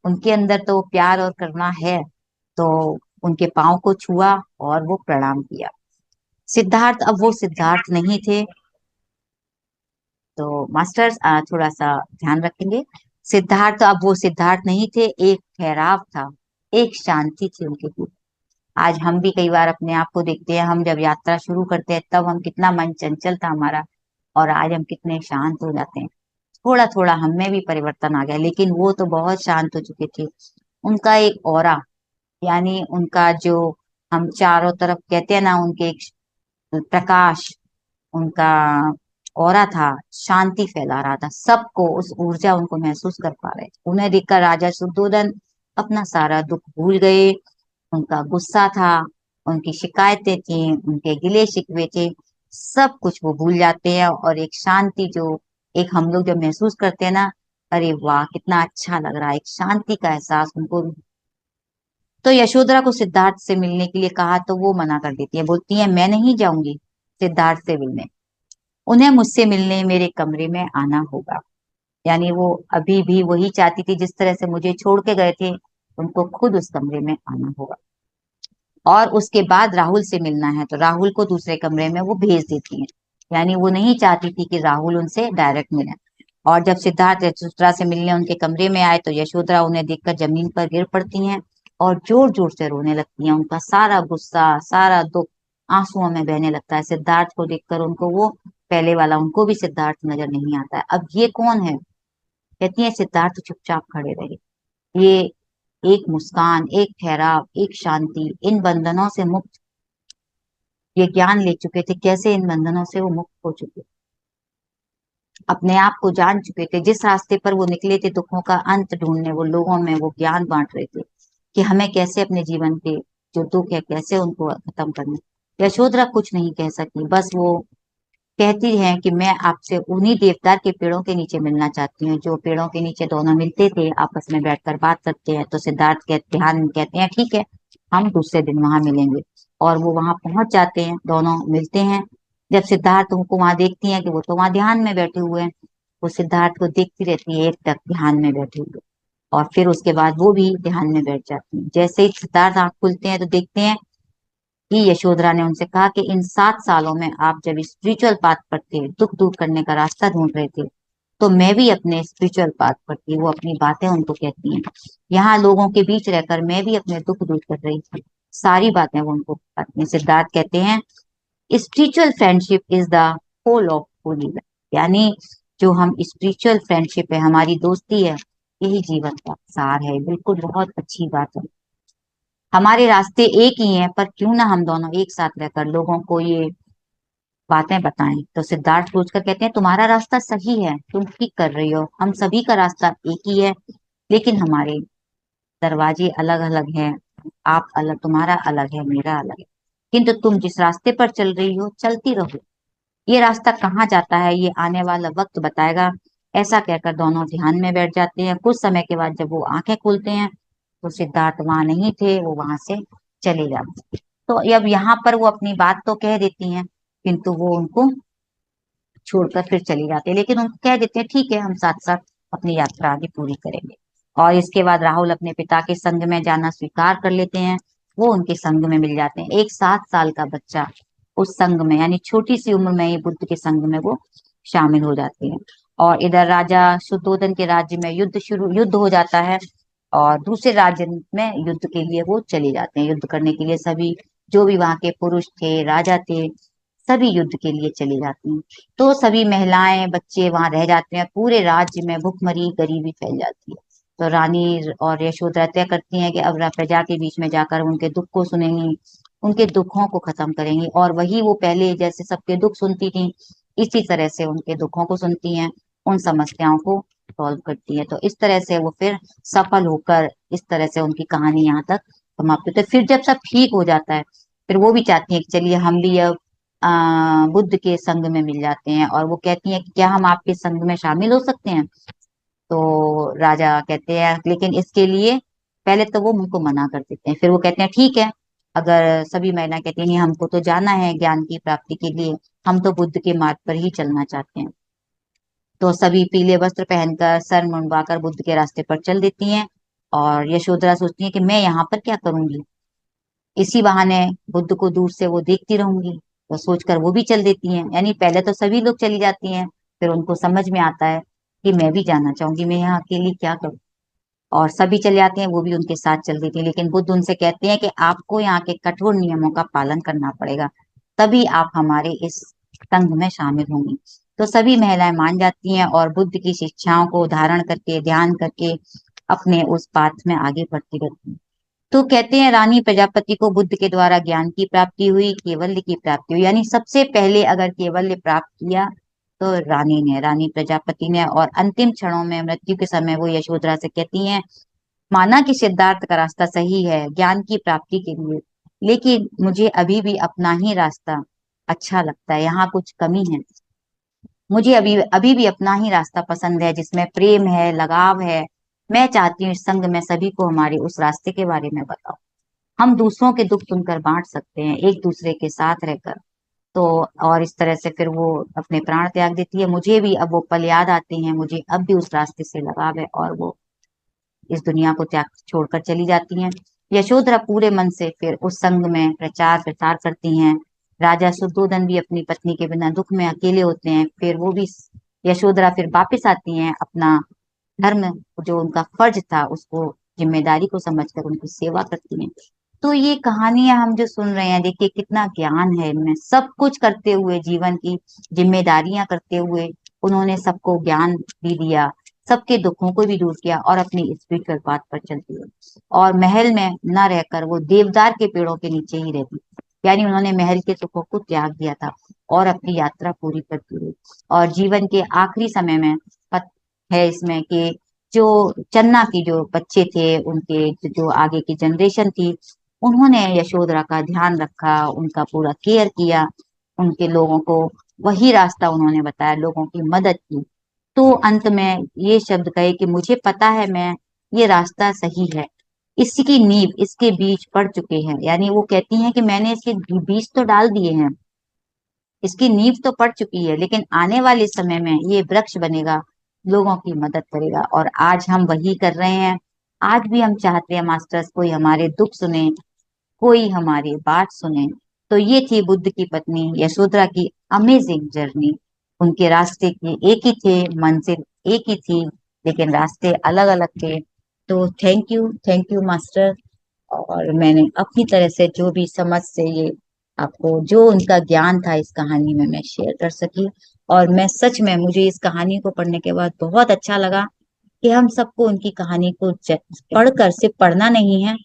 A: उनके अंदर तो प्यार और करुणा है। तो उनके पाँव को छुआ और वो प्रणाम किया। सिद्धार्थ अब वो सिद्धार्थ नहीं थे। तो मास्टर्स थोड़ा सा ध्यान रखेंगे। सिद्धार्थ अब वो सिद्धार्थ नहीं थे, एक ठहराव था, एक शांति थी उनके बीच। आज हम भी कई बार अपने आप को देखते हैं, हम जब यात्रा शुरू करते हैं तब हम कितना मन चंचल था हमारा, और आज हम कितने शांत हो जाते हैं। थोड़ा थोड़ा हम में भी परिवर्तन आ गया, लेकिन वो तो बहुत शांत हो चुके थे। उनका एक ऑरा, यानी उनका जो हम चारों तरफ कहते हैं ना, उनके एक प्रकाश, उनका ऑरा था, शांति फैला रहा था, सबको उस ऊर्जा उनको महसूस कर पा रहे थे। उन्हें देखकर राजा शुद्धोधन अपना सारा दुख भूल गए। उनका गुस्सा था, उनकी शिकायतें थी, उनके गिले शिकवे थे, सब कुछ वो भूल जाते हैं। और एक शांति जो एक हम लोग जब महसूस करते हैं ना, अरे वाह कितना अच्छा लग रहा है, एक शांति का एहसास उनको। तो यशोधरा को सिद्धार्थ से मिलने के लिए कहा तो वो मना कर देती है, बोलती है मैं नहीं जाऊंगी सिद्धार्थ से मिलने, उन्हें मुझसे मिलने मेरे कमरे में आना होगा। यानी वो अभी भी वही चाहती थी, जिस तरह से मुझे छोड़ के गए थे, उनको खुद उस कमरे में आना होगा। और उसके बाद राहुल से मिलना है तो राहुल को दूसरे कमरे में वो भेज देती है। यानी वो नहीं चाहती थी कि राहुल उनसे डायरेक्ट मिले। और जब सिद्धार्थ यशोधरा से मिलने उनके कमरे में आए तो यशोधरा उन्हें देखकर जमीन पर गिर पड़ती हैं और जोर जोर से रोने लगती हैं। उनका सारा गुस्सा, सारा दुख आंसुओं में बहने लगता है। सिद्धार्थ को देखकर उनको वो पहले वाला उनको भी सिद्धार्थ नजर नहीं आता है। अब ये कौन है? कहती है सिद्धार्थ चुपचाप खड़े रहे। ये एक मुस्कान, एक ठहराव, एक शांति, इन बंधनों से मुक्त, ये ज्ञान ले चुके थे कैसे इन बंधनों से वो मुक्त हो चुके, अपने आप को जान चुके थे। जिस रास्ते पर वो निकले थे दुखों का अंत ढूंढने, वो लोगों में वो ज्ञान बांट रहे थे कि हमें कैसे अपने जीवन के जो दुख है कैसे उनको खत्म करना। यशोधरा कुछ नहीं कह सकी, बस वो कहती है कि मैं आपसे उन्हीं देवदार के पेड़ों के नीचे मिलना चाहती हूँ, जो पेड़ों के नीचे दोनों मिलते थे, आपस में बैठकर बात करते हैं। तो सिद्धार्थ कहते हैं ठीक है, हम दूसरे दिन वहां मिलेंगे। और वो वहां पहुंच जाते हैं, दोनों मिलते हैं। जब सिद्धार्थ उनको वहां देखती है कि वो तो वहां ध्यान में बैठे हुए हैं, वो सिद्धार्थ को देखती रहती है एक टक ध्यान में बैठे हुए। और फिर उसके बाद वो भी ध्यान में बैठ जाती है। जैसे ही सिद्धार्थ आंख खुलते हैं तो देखते हैं कि यशोधरा ने उनसे कहा कि इन 7 सालों में आप जब स्पिरिचुअल पाथ पर थे, दुख दूर करने का रास्ता ढूंढ रहे थे, तो मैं भी अपने स्पिरिचुअल पाथ पर थी। वो अपनी बातें उनको कहती हैं। यहाँ लोगों के बीच रहकर मैं भी अपने दुख दूर कर रही थी, सारी बातें वो उनको बताती हैं। सिद्धार्थ कहते हैं spiritual friendship is the whole of holy life. यानी जो हम स्पिरिचुअल फ्रेंडशिप है, हमारी दोस्ती है, यही जीवन का सार है। बिल्कुल बहुत अच्छी बात है। हमारे रास्ते एक ही हैं, पर क्यों ना हम दोनों एक साथ रहकर लोगों को ये बातें बताएं। तो सिद्धार्थ सोचकर कहते हैं तुम्हारा रास्ता सही है, तुम ठीक कर रही हो, हम सभी का रास्ता एक ही है, लेकिन हमारे दरवाजे अलग अलग हैं। आप अलग, तुम्हारा अलग है, मेरा अलग है, किंतु तुम जिस रास्ते पर चल रही हो चलती रहो। ये रास्ता कहाँ जाता है ये आने वाला वक्त बताएगा। ऐसा कहकर दोनों ध्यान में बैठ जाते हैं। कुछ समय के बाद जब वो आंखें खोलते हैं तो सिद्धार्थ वहां नहीं थे, वो वहां से चले जाते हैं। तो अब यहाँ पर वो अपनी बात तो कह देती हैं, किंतु वो उनको छोड़कर फिर चली जाती है। लेकिन उनको कह देते हैं ठीक है, हम साथ साथ अपनी यात्रा आगे पूरी करेंगे। और इसके बाद राहुल अपने पिता के संग में जाना स्वीकार कर लेते हैं। वो उनके संग में मिल जाते हैं। एक 7 साल का बच्चा उस संग में, यानी छोटी सी उम्र में ही बुद्ध के संग में वो शामिल हो जाते हैं। और इधर राजा शुद्धोधन के राज्य में युद्ध हो जाता है। और दूसरे राज्य में युद्ध के लिए वो चले जाते हैं। युद्ध करने के लिए सभी जो भी वहां के पुरुष थे, राजा थे, सभी युद्ध के लिए चले जाते हैं। तो सभी महिलाएं बच्चे वहां रह जाते हैं। पूरे राज्य में भुखमरी गरीबी फैल जाती है। तो रानी और यशोधरा तय करती हैं कि अब प्रजा के बीच में जाकर उनके दुख को सुनेंगी, उनके दुखों को खत्म करेंगी। और वही वो पहले जैसे सबके दुख सुनती थी, इसी तरह से उनके दुखों को सुनती हैं, उन समस्याओं को सॉल्व करती है। तो इस तरह से वो फिर सफल होकर इस तरह से उनकी कहानी यहाँ तक समाप्त होती है। फिर जब सब ठीक हो जाता है, फिर वो भी चाहती है कि चलिए हम भी अब बुद्ध के संग में मिल जाते हैं। और वो कहती हैं कि क्या हम आपके संग में शामिल हो सकते हैं? तो राजा कहते हैं लेकिन इसके लिए पहले तो वो उनको मना कर देते हैं। फिर वो कहते हैं ठीक है, अगर सभी महिला कहती हैं नहीं हमको तो जाना है ज्ञान की प्राप्ति के लिए, हम तो बुद्ध के मार्ग पर ही चलना चाहते हैं। तो सभी पीले वस्त्र पहनकर सर मुंडवाकर बुद्ध के रास्ते पर चल देती हैं। और यशोधरा सोचती है कि मैं यहाँ पर क्या करूंगी, इसी बहाने बुद्ध को दूर से वो देखती रहूंगी। तो सोचकर वो भी चल देती हैं। यानी पहले तो सभी लोग चली जाती हैं, फिर उनको समझ में आता है कि मैं भी जाना चाहूंगी, मैं यहाँ अकेली क्या करूँ। और सभी चले जाते हैं, वो भी उनके साथ चल देती है। लेकिन बुद्ध उनसे कहते हैं कि आपको यहाँ के कठोर नियमों का पालन करना पड़ेगा, तभी आप हमारे इस संघ में शामिल होंगी। तो सभी महिलाएं मान जाती हैं और बुद्ध की शिक्षाओं को धारण करके, ध्यान करके अपने उस पाथ में आगे बढ़ती रहती हैं। तो कहते हैं रानी प्रजापति को बुद्ध के द्वारा ज्ञान की प्राप्ति हुई, केवल्य की प्राप्ति हुई। यानी सबसे पहले अगर केवल्य प्राप्त किया तो रानी प्रजापति ने, और अंतिम क्षणों में मृत्यु के समय वो यशोधरा से कहती हैं, माना कि सिद्धार्थ का रास्ता सही है ज्ञान की प्राप्ति के लिए, लेकिन मुझे अभी भी अपना ही रास्ता अच्छा लगता है, यहाँ कुछ कमी है। मुझे अभी अभी भी अपना ही रास्ता पसंद है जिसमें प्रेम है, लगाव है। मैं चाहती हूँ इस संग में सभी को हमारे उस रास्ते के बारे में बताओ। हम दूसरों के दुख सुनकर बांट सकते हैं, एक दूसरे के साथ रहकर। तो और इस तरह से फिर वो अपने प्राण त्याग देती है। मुझे भी अब वो पल याद आते हैं, मुझे अब भी उस रास्ते से लगाव है, और वो इस दुनिया को त्याग छोड़कर चली जाती हैं। यशोधरा पूरे मन से फिर उस संग में प्रचार प्रसार करती हैं। राजा शुद्धोधन भी अपनी पत्नी के बिना दुख में अकेले होते हैं, फिर वो भी, यशोधरा फिर वापस आती हैं, अपना धर्म जो उनका फर्ज था उसको, जिम्मेदारी को समझकर उनकी सेवा करती हैं। तो ये कहानियां हम जो सुन रहे हैं, देखिए कितना ज्ञान है इनमें। सब कुछ करते हुए, जीवन की जिम्मेदारियां करते हुए उन्होंने सबको ज्ञान भी दिया, सबके दुखों को भी दूर किया, और अपनी स्पिरिचुअल पाथ पर चलती है। और महल में न रहकर वो देवदार के पेड़ों के नीचे ही रहती, यानी उन्होंने महल के सुखों को त्याग दिया था और अपनी यात्रा पूरी करती रही। और जीवन के आखिरी समय में है इसमें कि जो चन्ना की जो बच्चे थे, उनके जो आगे की जनरेशन थी, उन्होंने यशोधरा का ध्यान रखा, उनका पूरा केयर किया, उनके लोगों को वही रास्ता उन्होंने बताया, लोगों की मदद की। तो अंत में ये शब्द कहे कि मुझे पता है मैं, ये रास्ता सही है, इसकी नींव, इसके बीज पड़ चुके हैं। यानी वो कहती हैं कि मैंने इसके बीज तो डाल दिए हैं, इसकी नींव तो पड़ चुकी है, लेकिन आने वाले समय में ये वृक्ष बनेगा, लोगों की मदद करेगा। और आज हम वही कर रहे हैं। आज भी हम चाहते हैं मास्टर्स कोई हमारे दुख सुने, कोई हमारी बात सुने। तो ये थी बुद्ध की पत्नी यशोधरा की अमेजिंग जर्नी। उनके रास्ते की एक ही थे, मंजिल एक ही थी, लेकिन रास्ते अलग अलग थे। तो थैंक यू मास्टर। और मैंने अपनी तरह से जो भी समझ से ये आपको जो उनका ज्ञान था इस कहानी में मैं शेयर कर सकी। और मैं सच में, मुझे इस कहानी को पढ़ने के बाद बहुत अच्छा लगा कि हम सबको उनकी कहानी को पढ़कर, सिर्फ पढ़ना नहीं है,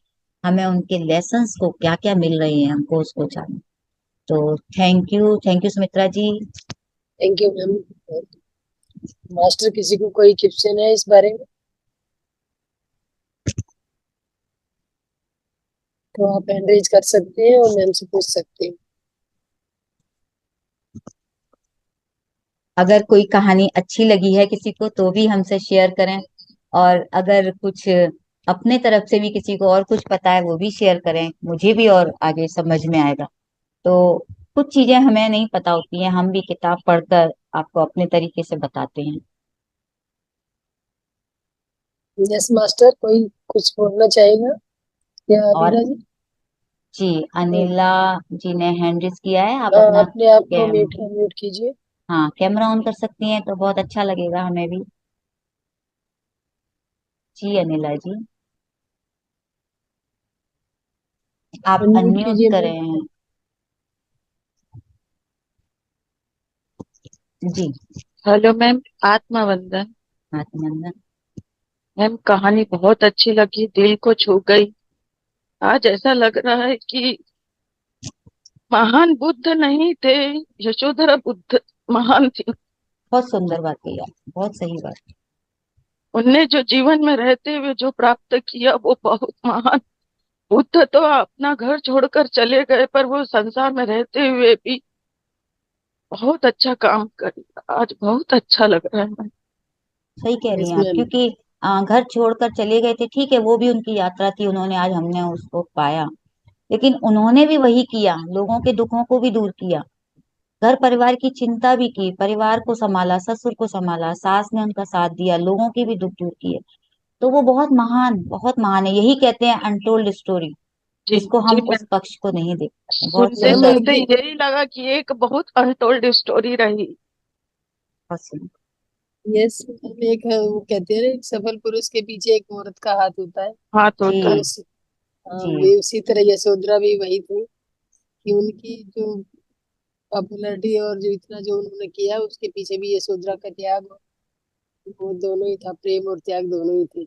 A: हमें उनके लेसन्स को क्या क्या मिल रहे हैं हमको उसको जानना। तो thank you Sumitra ji.
B: Thank you ma'am. Master, किसी को कोई क्वेश्चन है इस बारे में तो आप हैंड रेज कर सकते हैं और मैम से पूछ सकते हैं।
A: अगर कोई कहानी अच्छी लगी है किसी को तो भी हमसे शेयर करें, और अगर कुछ अपने तरफ से भी किसी को और कुछ पता है वो भी शेयर करें, मुझे भी और आगे समझ में आएगा। तो कुछ चीजें हमें नहीं पता होती हैं, हम भी किताब पढ़कर आपको अपने तरीके से बताते हैं।
B: यस मास्टर, कोई कुछ बोलना चाहेगा या
A: और
B: अनिला जी?
A: जी, अनिला जी ने हैंड रेज किया है, आप
B: हाँ,
A: अपना
B: अपने आप को
A: कैम
B: म्यूट म्यूट कीजिए।
A: हाँ, कैमरा ऑन कर सकती हैं तो बहुत अच्छा लगेगा हमें भी। जी अनिला जी, आप
B: अनम्यूट
A: अनम्यूट
B: कीजिए मैम।
A: करें। जी।
C: हेलो मैम, आत्मा वंदन।
A: आत्मनंदन।
C: मैम, कहानी बहुत अच्छी लगी, दिल को छू गई। आज ऐसा लग रहा है कि महान बुद्ध नहीं थे, यशोधरा बुद्ध महान थी।
A: बहुत सुंदर बात कही आप, बहुत सही बात।
C: उनने जो जीवन में रहते हुए जो प्राप्त किया वो बहुत महान। बुद्ध तो अपना घर छोड़कर चले गए, पर वो संसार में रहते हुए भी बहुत अच्छा काम कर। आज बहुत अच्छा लग रहा है मैम।
A: सही कह रही
B: यस
A: हैं आप,
B: मैम।
A: क्योंकि घर छोड़कर चले गए थे, ठीक है वो भी उनकी यात्रा थी, उन्होंने, आज हमने उसको पाया, लेकिन उन्होंने भी वही किया, लोगों के दुखों को भी दूर किया, घर परिवार की चिंता भी की, परिवार को संभाला, ससुर को संभाला, सास ने उनका साथ दिया, लोगों की भी दुख दूर किए। तो वो बहुत महान है, यही कहते हैं अनटोल्ड स्टोरी,
C: जी
A: जिसको
C: जी
A: हम उस
C: मैम।
A: पक्ष को नहीं देखते हैं। बहुत
C: सुनते
B: मैम
A: सुंदर।
C: सुनते
B: अभी
C: यही लगा कि एक बहुत अनटोल्ड स्टोरी रही।
A: बहुत सुंदर।
B: यस मैम, एक वो कहते हैं ना, एक सफल पुरुष के पीछे एक औरत का हाथ होता है।
C: हाथ
A: जी।
C: होता है।
B: वे
A: जी।
B: उसी तरह यशोधरा भी वही थी कि उनकी जो पॉपुलैरिटी और जो इतना जो उन्होंने किया उसके पीछे भी यशोधरा का त्याग, वो दोनों ही था, प्रेम और त्याग दोनों ही थे।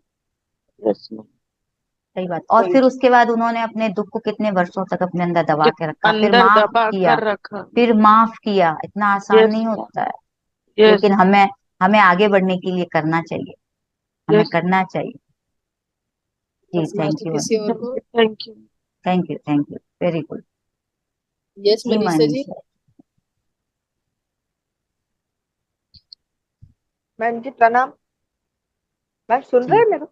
C: Yes ma'am.
A: सही बात। और फिर
B: थैंक
A: उसके बाद उन्होंने अपने दुख को कितने वर्षों तक अपने अंदर दबा के रखा, फिर
C: अंदर
A: माफ
C: दबा
A: किया,
C: कर रखा।
A: फिर माफ किया, इतना आसान
C: यस
A: नहीं
C: मैम।
A: होता है।
C: यस।
A: लेकिन हमें हमें आगे बढ़ने के लिए करना चाहिए, हमें
C: यस।
A: करना चाहिए। जी
B: यस
A: थैंक
B: मास्टर,
A: यू,
B: किसी और को?
C: Thank you.
A: Thank you very good.
B: Yes
A: जी
B: मनीषा जी।
A: मनीषा।
D: मैम जी प्रणाम। मैम सुन रहे
A: जी
D: हैं मेरे?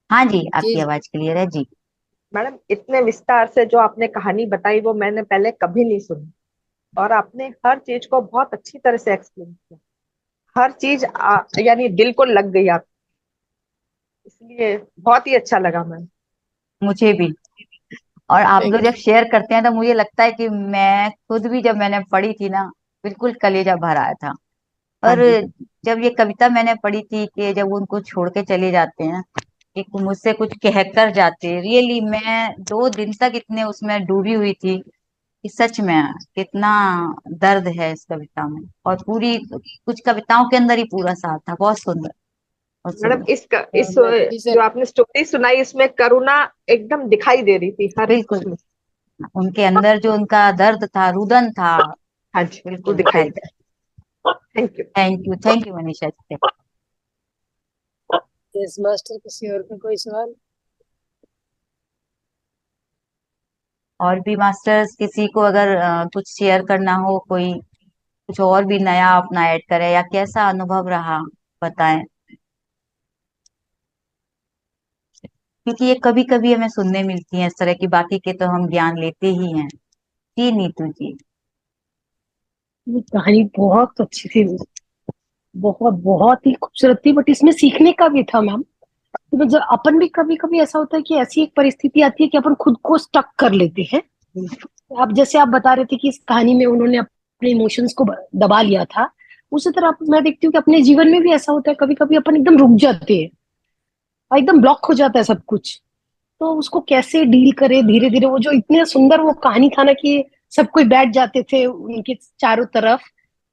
A: हाँ जी,
B: जी
A: आपकी
B: जी।
A: आवाज क्लियर है जी।
D: मैडम इतने विस्तार से जो आपने कहानी बताई वो मैंने पहले कभी नहीं सुनी, और आपने हर चीज को बहुत अच्छी तरह से एक्सप्लेन किया। हर चीज यानी दिल को लग गई आप, इसलिए बहुत ही अच्छा लगा मैम।
A: मुझे भी। और आप लोग
B: थैंक
A: जब
B: यू।
A: शेयर करते हैं तो मुझे लगता है कि मैं खुद भी जब मैंने पढ़ी थी ना, बिल्कुल कलेजा भर आया था।
D: हाँ
A: और
D: जी।
A: जब ये कविता मैंने पढ़ी थी कि जब उनको छोड़ के चले जाते हैं, कि मुझसे कुछ कहकर जाते, रियली मैं 2 दिन तक इतने उसमें डूबी हुई थी कि सच में कितना दर्द है इस कविता में। और पूरी कुछ कविताओं के अंदर ही पूरा साथ था। बहुत सुंदर, बहुत
D: मैडम
A: सुंदर।
D: इस
B: मैथिली से।
D: जो आपने स्टोरी सुनाई इसमें करुणा एकदम दिखाई दे रही थी हर
A: बिल्कुल,
D: उसमें।
A: उनके अंदर जो उनका दर्द था, रुदन था,
D: हाँ जी, वो
A: बिल्कुल
D: दिखाई
A: दिखाई।
D: दे। Thank you.
A: Thank you Manisha ji.
B: Yes master, किसी और का कोई सवाल?
A: और भी मास्टर्स किसी को अगर कुछ शेयर करना हो, कोई कुछ और भी नया अपना ऐड करे, या कैसा अनुभव रहा, बताएं। क्योंकि ये कभी कभी हमें सुनने मिलती है इस तरह की, बाकी के तो हम ज्ञान लेते ही हैं। जी नीतू जी।
E: ये कहानी बहुत अच्छी थी, बहुत बहुत ही खूबसूरत थी, बट इसमें सीखने का भी था मैम। तो जब अपन भी कभी कभी ऐसा होता है कि ऐसी एक परिस्थिति आती है कि अपन खुद को स्टक कर लेते हैं। अब जैसे आप बता रहे थे कि इस कहानी में उन्होंने अपने इमोशंस को दबा लिया था, उसी तरह मैं देखती हूँ कि अपने जीवन में भी ऐसा होता है, कभी कभी अपन एकदम रुक जाते हैं और एकदम ब्लॉक हो जाता है सब कुछ। तो उसको कैसे डील करे धीरे धीरे, वो जो इतने सुंदर वो कहानी था ना कि सब कोई बैठ जाते थे उनके चारों तरफ,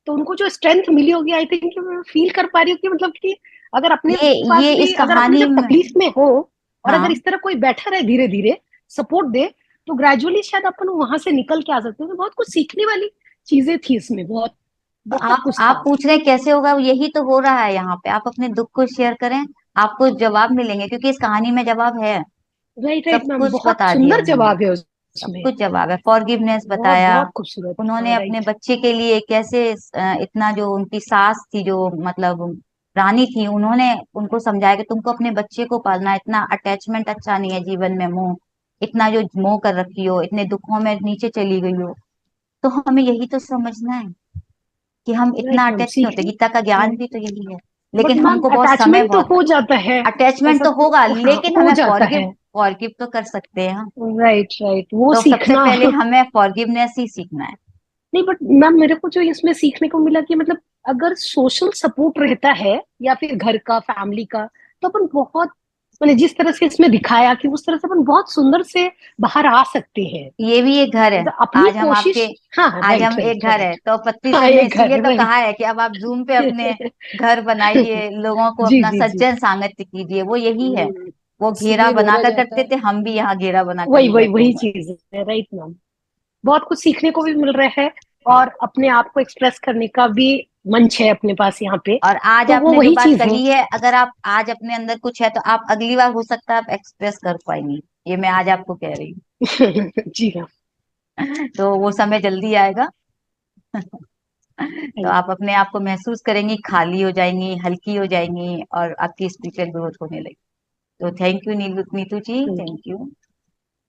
E: तो उनको जो स्ट्रेंथ मिली होगी, आई थिंक मैं फील कर पा रही हूँ कि मतलब कि अगर अपने
A: ये
E: पास
A: ये
E: भी,
A: इस
E: अगर अपन
A: कहानी
E: जब
A: में।
E: तकलीफ में हो और अगर
A: हाँ,
E: इस तरह कोई बैठा रहे धीरे धीरे सपोर्ट दे, तो ग्रेजुअली शायद अपन वहां से निकल के आ सकते हैं। तो बहुत कुछ सीखने वाली चीजें थी इसमें, बहुत
A: तो
E: बहुत
A: आप
E: कुछ
A: आप
E: था।
A: पूछ रहे हैं कैसे होगा, यही तो हो रहा है यहाँ पे। आप अपने दुख को शेयर करें, आपको जवाब मिलेंगे, क्योंकि इस कहानी में जवाब है।
E: राइट राइट
A: सब
E: मैम,
A: कुछ
E: बहुत
A: बता दिया
E: सुंदर
A: उन्होंने,
E: जवाब है
A: सब
E: उसमें।
A: कुछ जवाब है। फॉरगिवनेस
E: बहुत
A: बताया
E: बहुत खूबसूरत,
A: उन्होंने
E: हाँ
A: अपने
E: राइट।
A: बच्चे के लिए। कैसे इतना, जो उनकी सास थी, जो मतलब रानी थी, उन्होंने उनको समझाया कि तुमको अपने बच्चे को पालना है, इतना अटैचमेंट अच्छा नहीं है जीवन में, मोह, इतना जो मोह कर रखी हो, इतने दुखों में नीचे चली गई हो। तो हमें यही तो समझना है कि हम
E: राइट
A: इतना
E: मैम,
A: अटैच क्यों होते।
E: सीखने।
A: गीता का ज्ञान भी तो यही है।
E: बट
A: लेकिन
E: मैम
A: हमको बहुत समय,
E: अटैचमेंट तो
A: बहुत
E: हो जाता है,
A: अटैचमेंट
E: ऐसा
A: तो होगा,
E: तो हाँ
A: लेकिन
E: हो
A: हमें
E: जाता
A: फॉरगिव
E: है।
A: फॉरगिव तो कर सकते हैं हम।
E: राइट राइट, वो
A: तो सबसे
E: सीखना।
A: पहले हमें फॉरगिवनेस ही सीखना है।
E: नहीं बट मैम मेरे को जो इसमें सीखने को मिला कि मतलब अगर सोशल सपोर्ट रहता है या फिर घर का, फैमिली का, तो अपन बहुत, मतलब जिस तरह से इसमें दिखाया कि उस तरह से अपन बहुत सुंदर से बाहर आ सकते हैं।
A: ये भी एक घर है।
E: मतलब अपनी
A: आज हम आपके
E: कोशिश। हाँ
A: आज
E: राइट
A: हम
E: राइट
A: एक घर है,
E: राइट।
A: तो पत्ती
E: हाँ
A: सर ने
E: एक
A: इसीलिए
E: घर,
A: तो
E: राइट।
A: कहा है कि अब आप जूम पे अपने घर बनाइए, लोगों को
E: जी
A: अपना
E: जी जी।
A: सज्जन सांगत्य कीजिए। वो यही है। वो घेरा
B: इसीलिए बोला
A: बनाकर
B: जाता
A: करते
B: है।
A: थे, हम भी यहाँ घेरा बनाकर
E: वही
A: ही
E: वही
A: बैठे
E: वही
A: हुए हैं।
E: चीज है, राइट मैम। बहुत कुछ सीखने को भी मिल रहा है, और अपने आप को एक्सप्रेस करने का भी मंच है अपने पास यहाँ पे।
A: और आज
E: तो वो
A: आपने जो
E: वही
A: बात
E: चीज है।
A: कही है, अगर आप आज अपने अंदर कुछ है, तो आप अगली बार हो सकता है आप एक्सप्रेस कर पाएंगी। ये मैं आज आपको कह रही
E: जी हाँ।
A: हूँ। तो वो समय जल्दी आएगा। तो आप अपने आप को महसूस करेंगी, खाली हो जाएंगी, हल्की हो जाएंगी, और आपकी स्पिरिचुअल ग्रोथ होने लगी। तो thank you Neetu ji,
E: thank
A: thank you.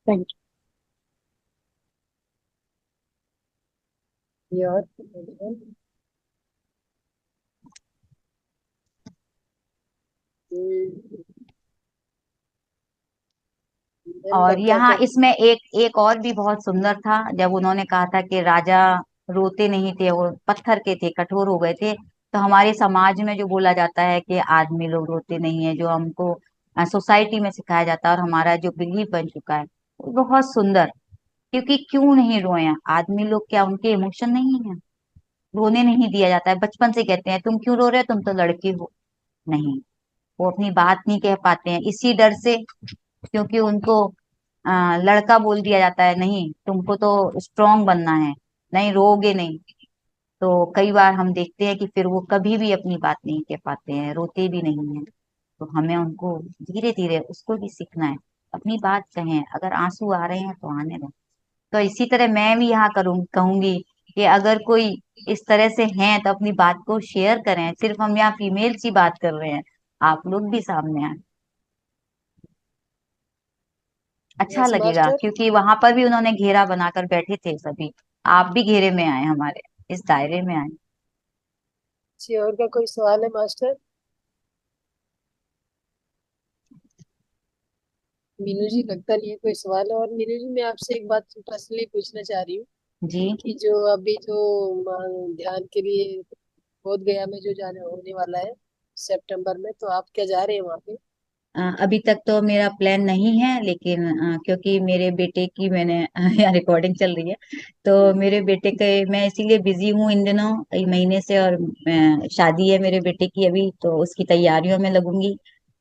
E: You.
B: ये और मैम
A: और
B: डॉक्टर
A: यहाँ
B: का।
A: इसमें एक एक और भी बहुत सुंदर था, जब उन्होंने कहा था कि राजा रोते नहीं थे, वो पत्थर के थे, कठोर हो गए थे। तो हमारे समाज में जो बोला जाता है कि आदमी लोग रोते नहीं है, जो हमको सोसाइटी में सिखाया जाता है, और हमारा जो बिलीफ बन चुका है, वो बहुत सुंदर। क्योंकि क्यों नहीं रोए आदमी लोग? क्या उनके इमोशन नहीं है? रोने नहीं दिया जाता है। बचपन से कहते हैं तुम क्यों रो रहे हो, तुम तो लड़के हो। नहीं, वो अपनी बात नहीं कह पाते हैं इसी डर से, क्योंकि उनको लड़का बोल दिया जाता है, नहीं तुमको तो स्ट्रांग बनना है, नहीं रोगे नहीं। तो कई बार हम देखते हैं कि फिर वो कभी भी अपनी बात नहीं कह पाते हैं, रोते भी नहीं है। तो हमें उनको धीरे धीरे उसको भी सीखना है, अपनी बात कहें, अगर आंसू आ रहे हैं तो आने दें। तो इसी तरह मैं भी यहाँ कहूंगी कि अगर कोई इस तरह से हैं तो अपनी बात को शेयर करें। सिर्फ हम यहाँ फीमेल की बात कर रहे हैं, आप लोग भी सामने आए, अच्छा
B: यस
A: लगेगा।
B: मास्टर।
A: क्योंकि वहां पर भी उन्होंने घेरा बनाकर बैठे थे सभी, आप भी घेरे में आए, हमारे इस दायरे में आए।
B: जी, और क्या कोई सवाल है मास्टर? मीनू जी, लगता नहीं है कोई सवाल है। और मीनू जी, मैं आपसे एक बात पर्सनली पूछना चाह रही हूँ
A: जी।
B: कि जो अभी जो ध्यान के लिए बोध गया में जो जाने होने वाला है सितंबर में, तो आप क्या जा रहे हैं वहाँ पे?
A: अभी तक तो मेरा प्लान नहीं है, लेकिन क्योंकि मेरे बेटे की मैंने यहाँ रिकॉर्डिंग चल रही है, तो मेरे बेटे के मैं इसीलिए बिजी हूँ इन दिनों, कई महीने से। और शादी है मेरे बेटे की अभी, तो उसकी तैयारियों में लगूंगी।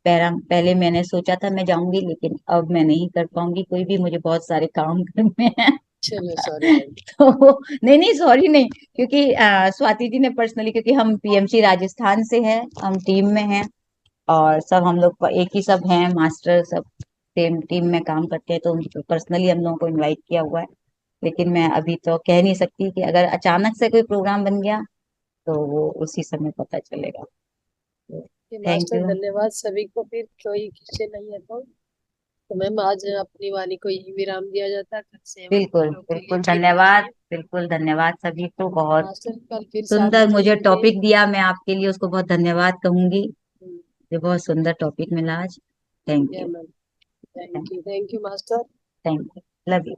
A: पहले मैंने सोचा था मैं जाऊंगी, लेकिन अब मैं नहीं कर पाऊंगी, कोई भी मुझे बहुत सारे काम करने हैं।
B: चलो, सॉरी मैम।
A: तो नहीं नहीं, सॉरी नहीं, क्योंकि स्वाति जी ने पर्सनली, क्योंकि हम पीएमसी राजस्थान से हैं, हम टीम में हैं, और सब हम लोग एक ही सब हैं, मास्टर सब सेम टीम में काम करते हैं, तो उनको पर्सनली हम लोगों को इनवाइट किया हुआ है। लेकिन मैं अभी तो कह नहीं सकती, कि अगर अचानक से कोई प्रोग्राम बन गया तो वो उसी समय पता चलेगा। Thank
B: master,
A: you.
B: धन्यवाद सभी को। फिर कोई क्वेश्चन नहीं है तो मैम आज अपनी वाणी को यही विराम दिया जाता है। कल से हम अपने
A: बिल्कुल
B: लोग के लिए
A: बिल्कुल,
B: फिर
A: धन्यवाद,
B: मिलेंगे।
A: बिल्कुल धन्यवाद सभी को, बहुत
B: मास्टर, कल फिर 7
A: सुंदर
B: बजे
A: मुझे
B: मिलेंगे।
A: टॉपिक दिया, मैं आपके लिए उसको बहुत धन्यवाद कहूंगी। ये बहुत सुंदर टॉपिक मिला आज। थैंक
B: या
A: you.
B: Ma'am. Thank you master.
A: Thank you, love you.